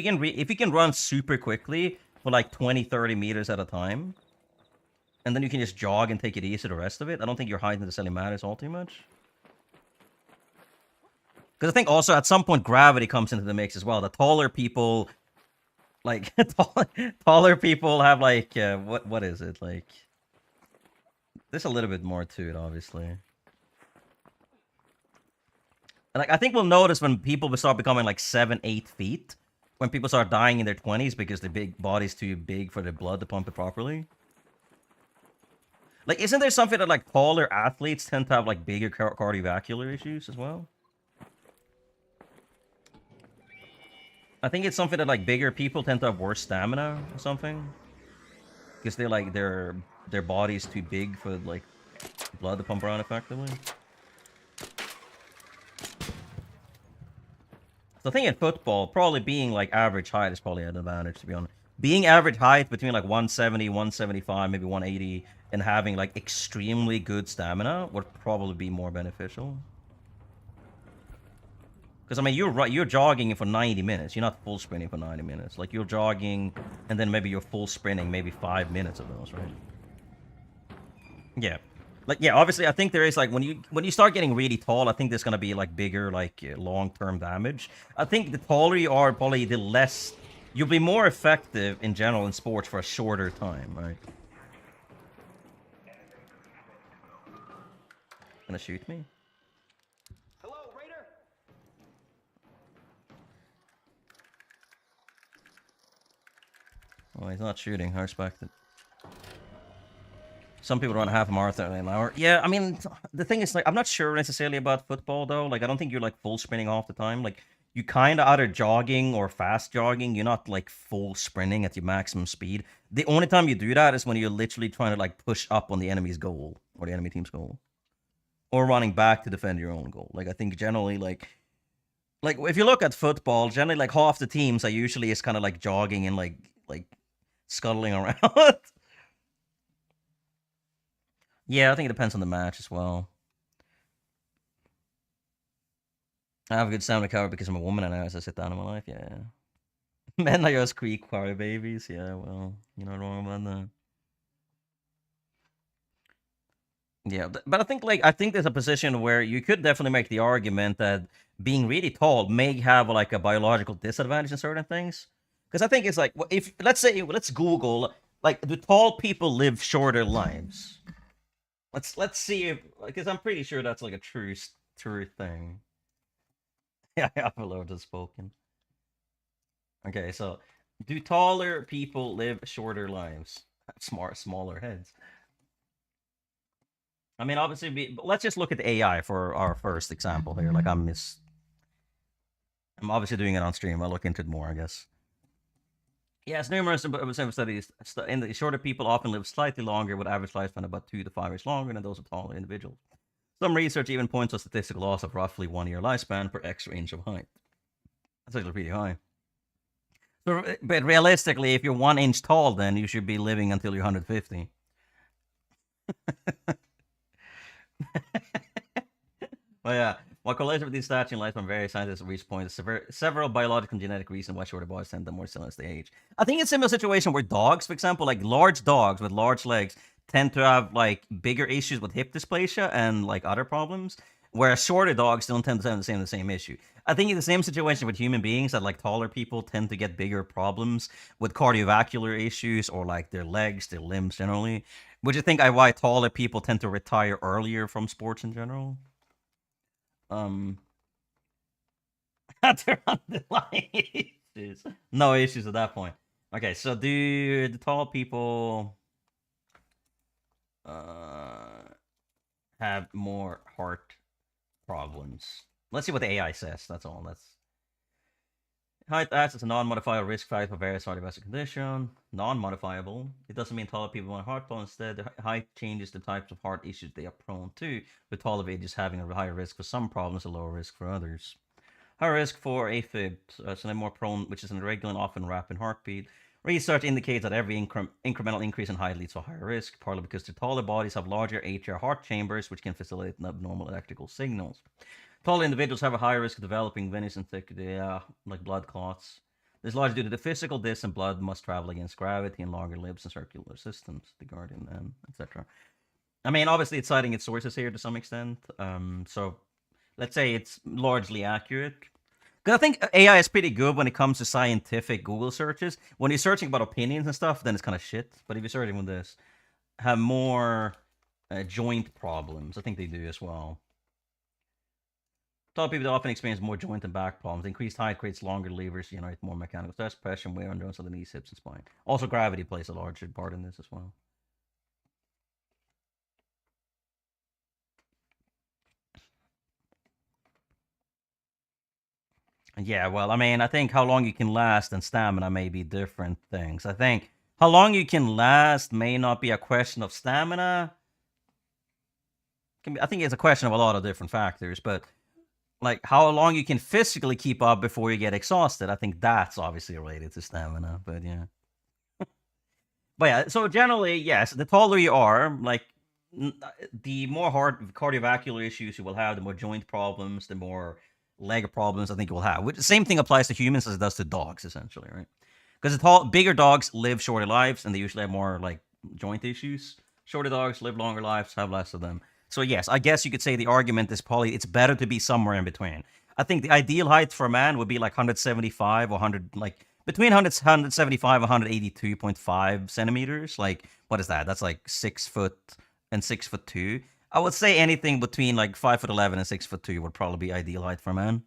you can run super quickly for like 20-30 meters at a time, and then you can just jog and take it easy the rest of it, I don't think your height necessarily matters all too much. Because I think also at some point gravity comes into the mix as well. The taller people, like taller people have like what is it like? There's a little bit more to it, obviously. Like I think we'll notice when people start becoming like 7-8 feet, when people start dying in their 20s because their big body's too big for their blood to pump it properly. Like, isn't there something that like taller athletes tend to have like bigger cardiovascular issues as well? I think it's something that like bigger people tend to have worse stamina or something, because they're like their body's too big for like blood to pump around effectively. So I think in football, probably being like average height is probably an advantage, to be honest. being average height between like 170, 175, maybe 180, and having like extremely good stamina would probably be more beneficial. Because I mean, you're jogging for 90 minutes. You're not full sprinting for 90 minutes. Like you're jogging, and then maybe you're full sprinting maybe 5 minutes of those, right? Yeah. Like yeah, obviously I think there is like when you start getting really tall, I think there's gonna be like bigger like long-term damage. I think the taller you are, probably the less you'll be more effective in general in sports for a shorter time, right? Gonna shoot me? Hello, Raider? Oh, he's not shooting. I respect it. Some people run half a marathon in an hour. Yeah, I mean, the thing is, like, I'm not sure necessarily about football, though. Like, I don't think you're, like, full sprinting all the time. Like, you kind of either jogging or fast jogging. You're not, like, full sprinting at your maximum speed. The only time you do that is when you're literally trying to, like, push up on the enemy's goal or the enemy team's goal. Or running back to defend your own goal. Like, I think generally, like if you look at football, generally, like, half the teams are usually is kind of, like, jogging and, like scuttling around. Yeah, I think it depends on the match as well. I have a good sound recovery because I'm a woman and I also sit down in my life, yeah. Men are just quick cry babies, yeah, well, you're not wrong about that. Yeah, but I think there's a position where you could definitely make the argument that being really tall may have like a biological disadvantage in certain things. Because I think it's like, if let's Google, like, do tall people live shorter lives? Let's see if, because I'm pretty sure that's like a true thing. Yeah, Upload has spoken. Okay, so do taller people live shorter lives? Smaller heads. I mean, obviously, let's just look at the AI for our first example here. Like, I'm obviously doing it on stream. I'll look into it more, I guess. Yes, numerous studies. In the shorter people often live slightly longer, with average lifespan about 2 to 5 years longer than those of taller individuals. Some research even points to a statistical loss of roughly 1 year lifespan per extra inch of height. That's actually pretty high. So, but realistically, if you're 1 inch tall, then you should be living until you're 150. Well, yeah. While correlation with these stats in life from various scientists reach points, several biological and genetic reasons why shorter boys tend to more still as they age. I think it's a similar situation where dogs, for example, like large dogs with large legs, tend to have like bigger issues with hip dysplasia and like other problems, whereas shorter dogs don't tend to have the same issue. I think it's the same situation with human beings, that like taller people tend to get bigger problems with cardiovascular issues or like their legs, their limbs generally, which I think why taller people tend to retire earlier from sports in general. Their underlying issues. No issues at that point. Okay, so do the tall people have more heart problems? Let's see what the AI says. That's all. Height acts as a non-modifiable risk factor for various cardiovascular conditions. Non-modifiable. It doesn't mean taller people want heart problems. Instead, the height changes the types of heart issues they are prone to, with taller ages having a higher risk for some problems, a lower risk for others. Higher risk for AFib, so they're more prone, which is an irregular and often rapid heartbeat. Research indicates that every incremental increase in height leads to a higher risk, partly because the taller bodies have larger atrial heart chambers, which can facilitate abnormal electrical signals. Taller individuals have a higher risk of developing venous infected, like blood clots. This is largely due to the physical distance blood must travel against gravity and longer limbs and circular systems, the Guardian, etc. I mean, obviously, it's citing its sources here to some extent. So let's say it's largely accurate. Because I think AI is pretty good when it comes to scientific Google searches. When you're searching about opinions and stuff, then it's kind of shit. But if you're searching with this, have more joint problems. I think they do as well. Tall people often experience more joint and back problems. Increased height creates longer levers, generate more mechanical stress, pressure, and wear on joints of the knees, hips, and spine. Also, gravity plays a large part in this as well. Yeah, well, I mean, I think how long you can last and stamina may be different things. I think how long you can last may not be a question of stamina. I think it's a question of a lot of different factors, but like how long you can physically keep up before you get exhausted, I think that's obviously related to stamina. But yeah, But yeah, so generally, yes, the taller you are, like the more hard cardiovascular issues you will have, the more joint problems, the more leg problems I think you will have. Which the same thing applies to humans as it does to dogs, essentially, right? Because the bigger dogs live shorter lives, and they usually have more like joint issues. Shorter dogs live longer lives, have less of them. So yes, I guess you could say the argument is probably it's better to be somewhere in between. I think the ideal height for a man would be like 175 or 100, like between 175 and 182.5 centimeters. Like, what is that? That's like 6 foot and 6'2". I would say anything between like 5'11" and 6'2" would probably be ideal height for a man.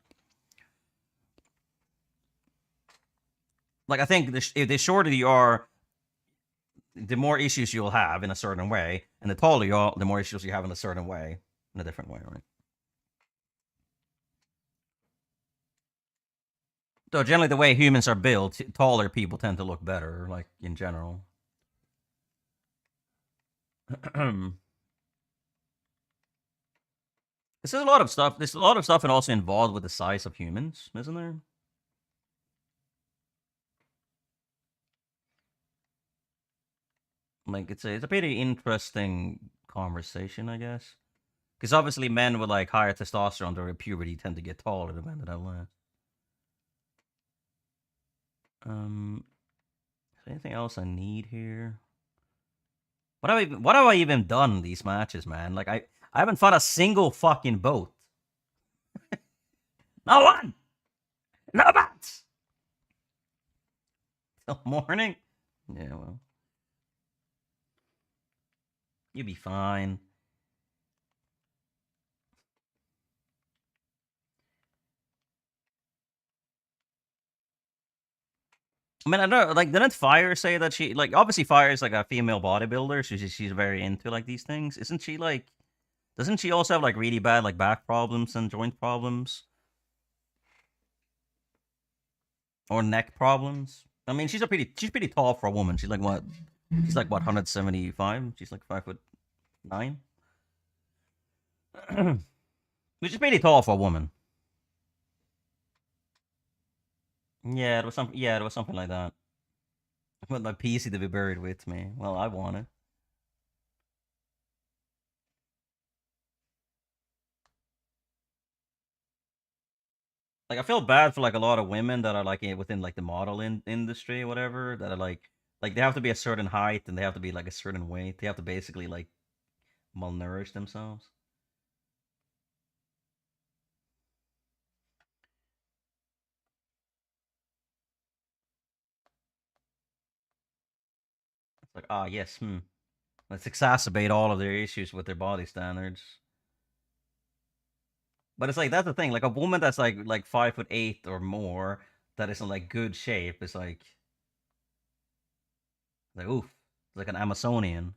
Like, I think if the shorter you are, the more issues you'll have in a certain way, and the taller you are, the more issues you have in a certain way, in a different way, right? So generally, the way humans are built, taller people tend to look better, like in general. There's a lot of stuff. There's a lot of stuff, and also involved with the size of humans, isn't there? Like it's a pretty interesting conversation, I guess. Because obviously, men with like higher testosterone during puberty tend to get taller than men that have less. Is there anything else I need here? What have I even done in these matches, man? Like I haven't found a single fucking boat. No one! No bats! Till morning? Yeah, well. You'll be fine. I mean, I don't know, like, didn't Fire say that she, like, obviously Fire is, like, a female bodybuilder, so she's very into, like, these things. Isn't she, like, doesn't she also have, like, really bad, like, back problems and joint problems? Or neck problems? I mean, she's pretty tall for a woman. She's like, what? She's like, what, 175? She's like 5'9". Which is pretty tall for a woman. Yeah, it was some. Yeah, it was something like that. I want my PC to be buried with me. Well, I want it. Like, I feel bad for like a lot of women that are like within like the model industry or whatever that are like they have to be a certain height and they have to be like a certain weight. They have to basically like malnourish themselves. It's like, ah, yes, let's exacerbate all of their issues with their body standards. But it's like that's the thing. Like a woman that's like 5'8" or more that is in like good shape is like oof, it's like an Amazonian.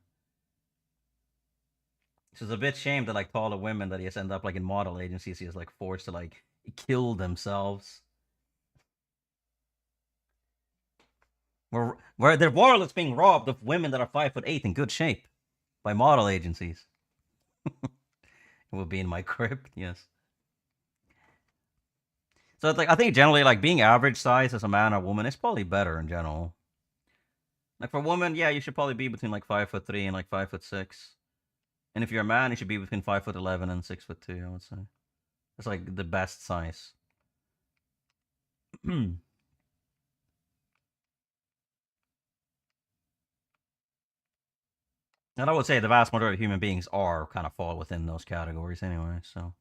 So it's a bit shame that like taller women that he has end up like in model agencies he is like forced to like kill themselves. Where the world is being robbed of women that are 5'8" in good shape by model agencies. It will be in my crypt, yes. So it's like I think generally like being average size as a man or woman is probably better in general. Like for a woman, yeah, you should probably be between like 5'3" and like 5'6". And if you're a man, you should be between 5'11" and 6'2", I would say. That's like the best size. And I would say the vast majority of human beings are kind of fall within those categories anyway, so.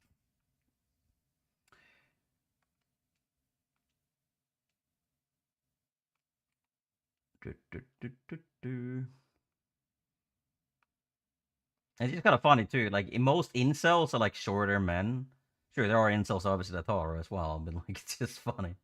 It's just kind of funny too. Like in most incels are like shorter men. Sure, there are incels obviously that taller as well, but like it's just funny.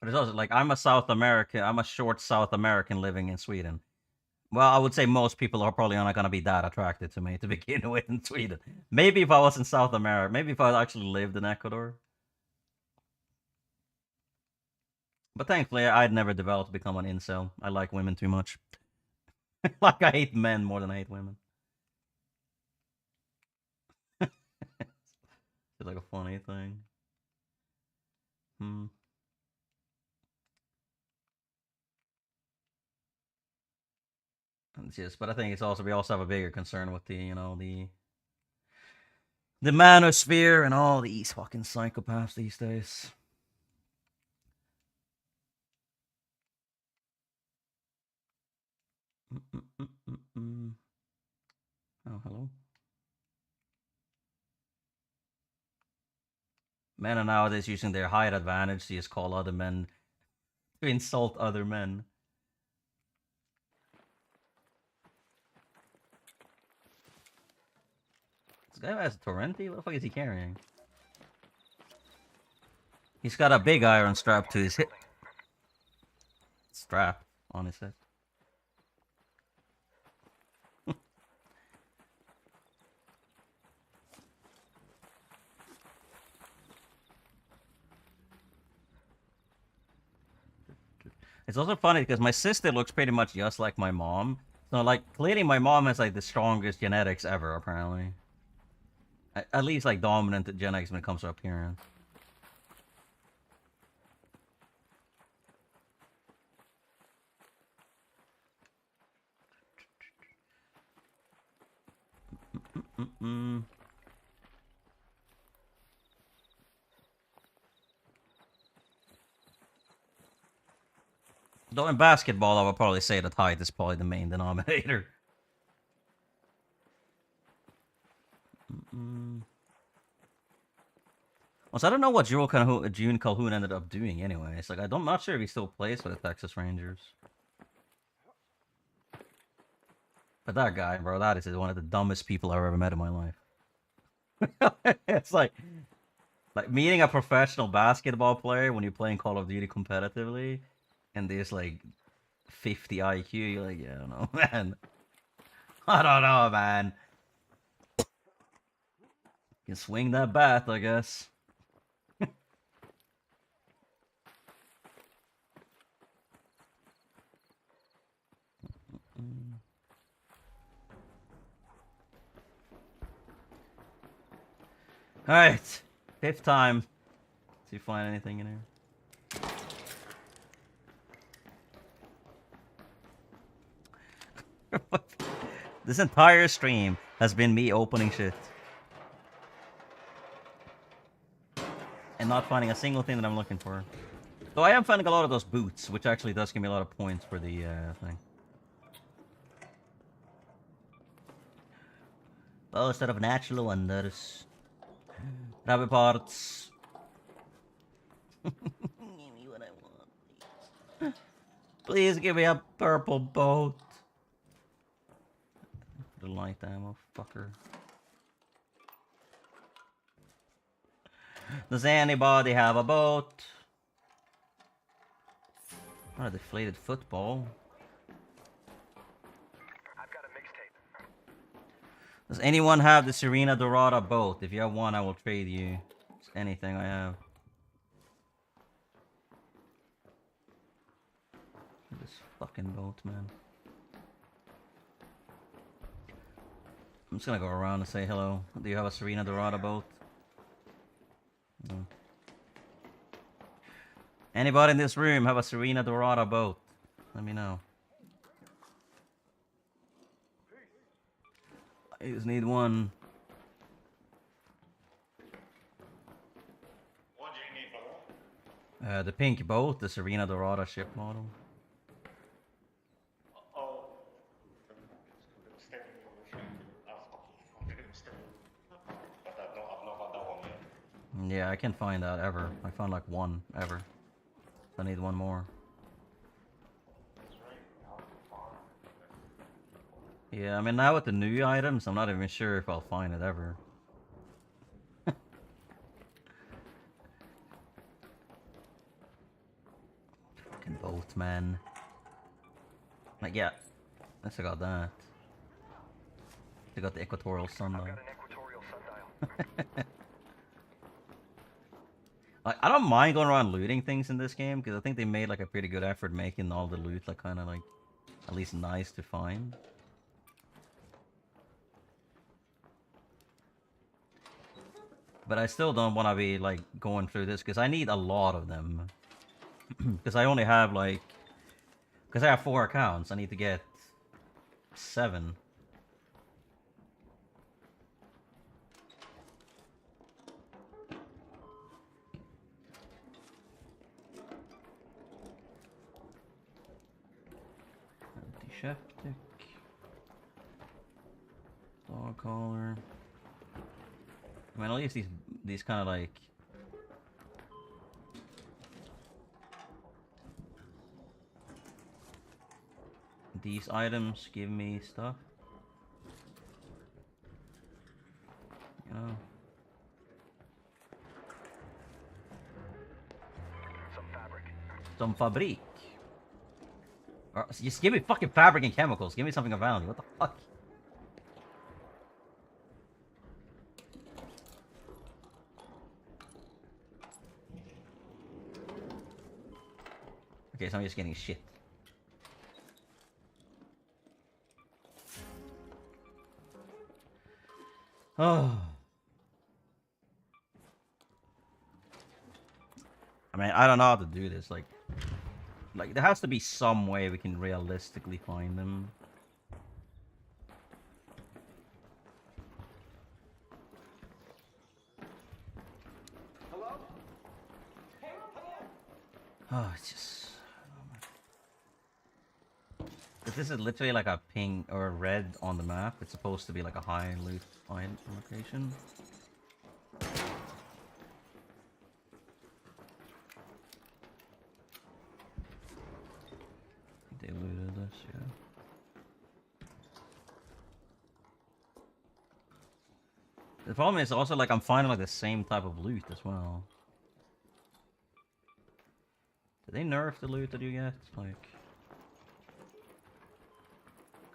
But it's also like I'm a South American. I'm a short South American living in Sweden. Well, I would say most people are probably not gonna be that attracted to me to begin with in Sweden. Maybe if I was in South America, maybe if I actually lived in Ecuador. But thankfully, I'd never developed to become an incel. I like women too much. Like I hate men more than I hate women. It's like a funny thing. It's just, but I think it's also we also have a bigger concern with the the manosphere and all these fucking psychopaths these days. Oh, hello. Men are nowadays using their height advantage to just call other men, to insult other men. This guy has a Torrenti? What the fuck is he carrying? He's got a big iron strap to his hip. Strap on his head. It's also funny because my sister looks pretty much just like my mom. So, like, clearly my mom has, like, the strongest genetics ever, apparently. At least, like, dominant genetics when it comes to appearance. Though in basketball, I would probably say that height is probably the main denominator. Also, I don't know what June Calhoun ended up doing anyway. It's like, I'm not sure if he still plays for the Texas Rangers. But that guy, bro, that is one of the dumbest people I've ever met in my life. It's like meeting a professional basketball player when you're playing Call of Duty competitively, and there's like 50 IQ. You're like, yeah, I don't know, man. I don't know, man. You can swing that bat, I guess. Alright. 5th time. See if you find anything in here. This entire stream has been me opening shit. And not finding a single thing that I'm looking for. Though I am finding a lot of those boots, which actually does give me a lot of points for the thing. Oh, instead of natural wonders. Rabbit parts. Give me what I want, please. Please give me a purple boat. The light ammo, fucker. Does anybody have a boat? What a deflated football. I've got a mixtape. Does anyone have the Serena Dorada boat? If you have one, I will trade you. Just anything I have. This fucking boat, man. I'm just gonna go around and say hello. Do you have a Serena Dorada boat? No. Anybody in this room have a Serena Dorada boat? Let me know. I just need one. What do you need, brother? The pink boat, the Serena Dorada ship model. Oh. I've not got that one yet. Yeah, I can't find that ever. I found like one ever. I need one more. Yeah, I mean now with the new items, I'm not even sure if I'll find it ever. Fucking boat, man. Like, yeah. I still got that. Still got the equatorial sundial. I've got an equatorial sundial. Like, I don't mind going around looting things in this game because I think they made like a pretty good effort making all the loot like kind of like at least nice to find. But I still don't want to be like going through this because I need a lot of them. Because I only have like, because I have 4 accounts, I need to get 7. Antiseptic. Dog collar. I mean, at least these kind of like. These items give me stuff. You know. Some fabric. Or just give me fucking fabric and chemicals. Give me something of value. What the fuck? Okay, so I'm just getting shit. Oh. I mean, I don't know how to do this. Like, there has to be some way we can realistically find them. Hello? Hey, hello? Oh, it's just. This is literally like a pink or a red on the map. It's supposed to be like a high loot location. They looted this, yeah. The problem is also like I'm finding like the same type of loot as well. Did they nerf the loot that you get? Like,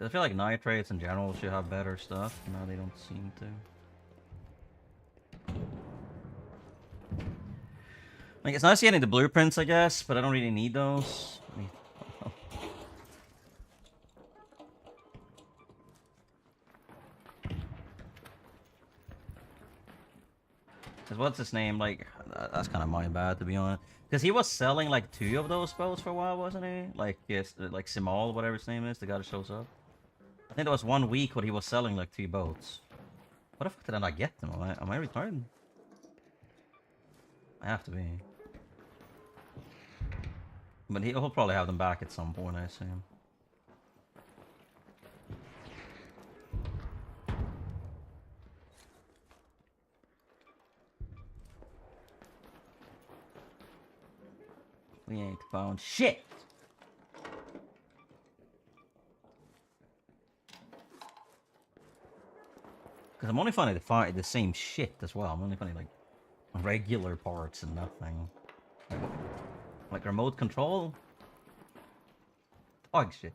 I feel like nitrates in general should have better stuff. No, they don't seem to. Like, it's nice getting the blueprints, I guess, but I don't really need those. I mean, Cause what's his name? Like, that's kind of my bad, to be honest. Because he was selling like 2 of those boats for a while, wasn't he? Like, yes, like Simal, whatever his name is, the guy that shows up. I think there was 1 week where he was selling like 2 boats. What the fuck did I not get them? Am I retarded? I have to be. But he'll probably have them back at some point, I assume. We ain't found shit! Because I'm only finding the same shit as well. I'm only finding like regular parts and nothing. Like remote control? Dog shit.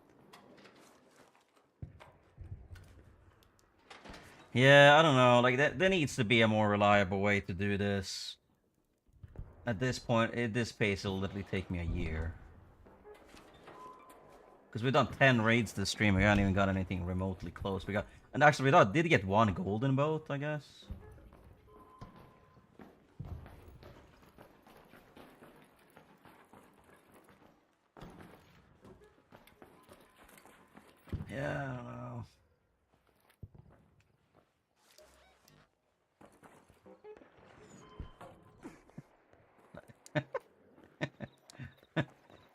Yeah, I don't know. Like, there needs to be a more reliable way to do this. At this point, at this pace, it'll literally take me a year. Because we've done 10 raids this stream, we haven't even got anything remotely close. And actually, did get 1 golden boat, I guess. Yeah, I don't know.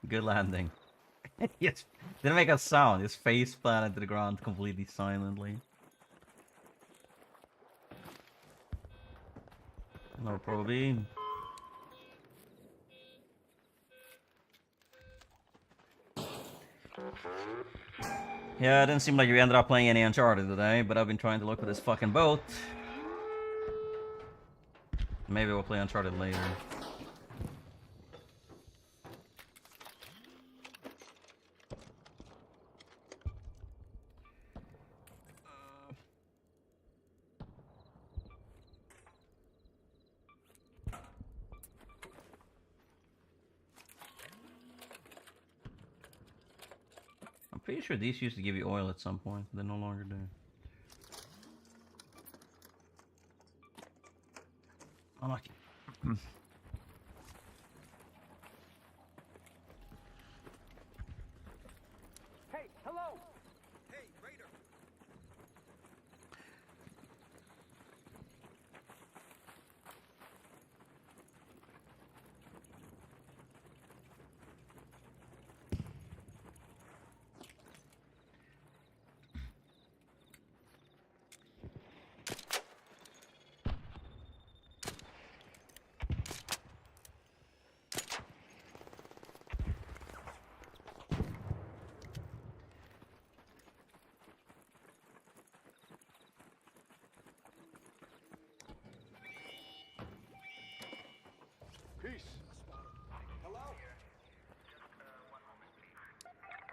Good landing. Yes, didn't make a sound. His face planted to the ground completely silently. No problem. Yeah, it didn't seem like you ended up playing any Uncharted today, but I've been trying to look for this fucking boat. Maybe we'll play Uncharted later. Pretty sure these used to give you oil at some point. They no longer do. Unlucky. Hey, hello! Hey, Raider! Peace. Hello?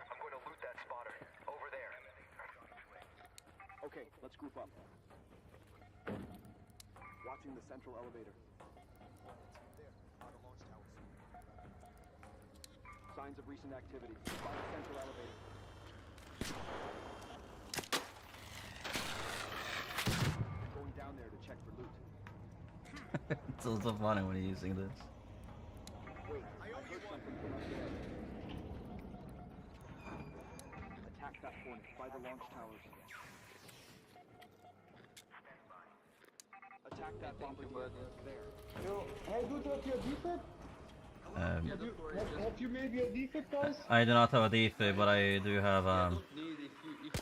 I'm going to loot that spotter. Over there. Okay, let's group up. Watching the central elevator. There, out of launch towers. Signs of recent activity. By the central elevator. Going down there to check for loot. It's so funny when you're using this. Wait, I heard something from up there. Attack that point by the launch towers. Attack that bombardier there. Yo, hey, dude, have you a defib? Have you maybe a defib, guys? I do not have a defib, but I do have Need if you wait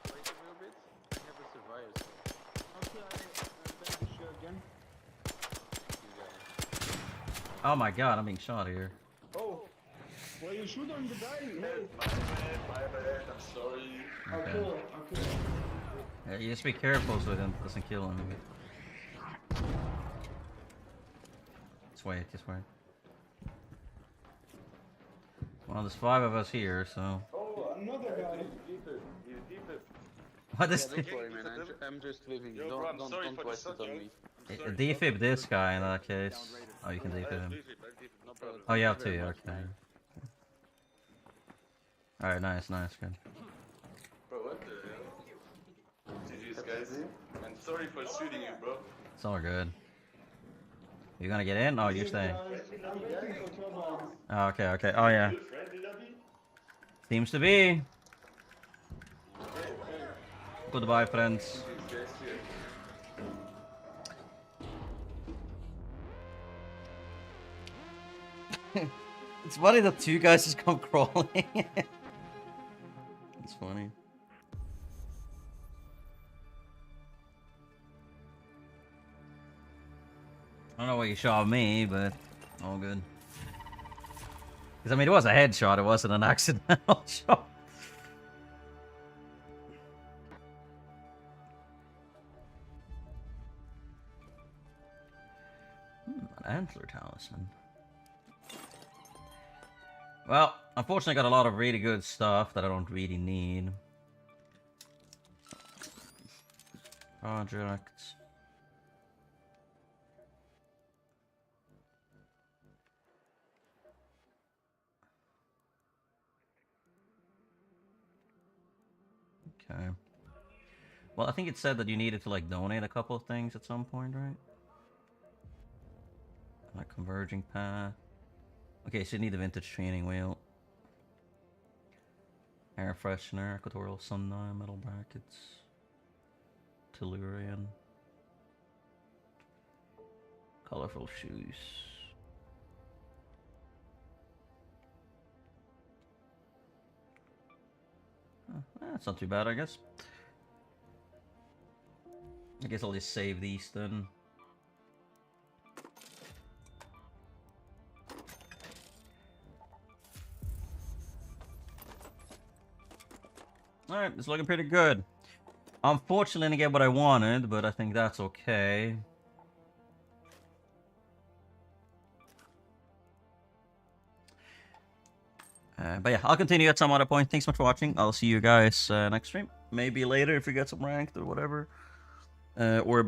a little bit, I have a survivor. Okay, I'm sure again. Oh my god, I'm being shot here. Oh, well, you shoot on the guy. Hey. My bad, I'm sorry. I'll kill him. Yeah, you just be careful so it doesn't kill him. Just wait. Well, there's 5 of us here, so. Oh, another guy. What is Don't worry, man. I'm just leaving. Yo, bro, I'm Don't sorry for waste the it on suck, me. defib this guy in that case? Oh, you can defib him. No problem. Oh, you have to. Okay. All right, nice, good. Bro, what the hell? GG's, guys. I'm sorry for shooting you, bro. It's all good. You gonna get in? Oh, you're staying. I'm waiting for trouble. Oh, okay. Oh yeah. Seems to be. Goodbye, friends. It's funny that 2 guys just come crawling. It's funny. I don't know what you shot me, but all good. Because I mean, it was a headshot, it wasn't an accidental shot. An antler talisman. Well, unfortunately, I got a lot of really good stuff that I don't really need. Projects. Okay. Well, I think it said that you needed to, like, donate a couple of things at some point, right? Like, converging path. Okay, so you need a vintage training wheel. Air freshener, equatorial sundial, metal brackets. Tellurian. Colorful shoes. That's not too bad, I guess. I guess I'll just save these then. Alright, it's looking pretty good. Unfortunately, I didn't get what I wanted, but I think that's okay. But yeah, I'll continue at some other point. Thanks so much for watching. I'll see you guys next stream. Maybe later if we get some ranked or whatever. Or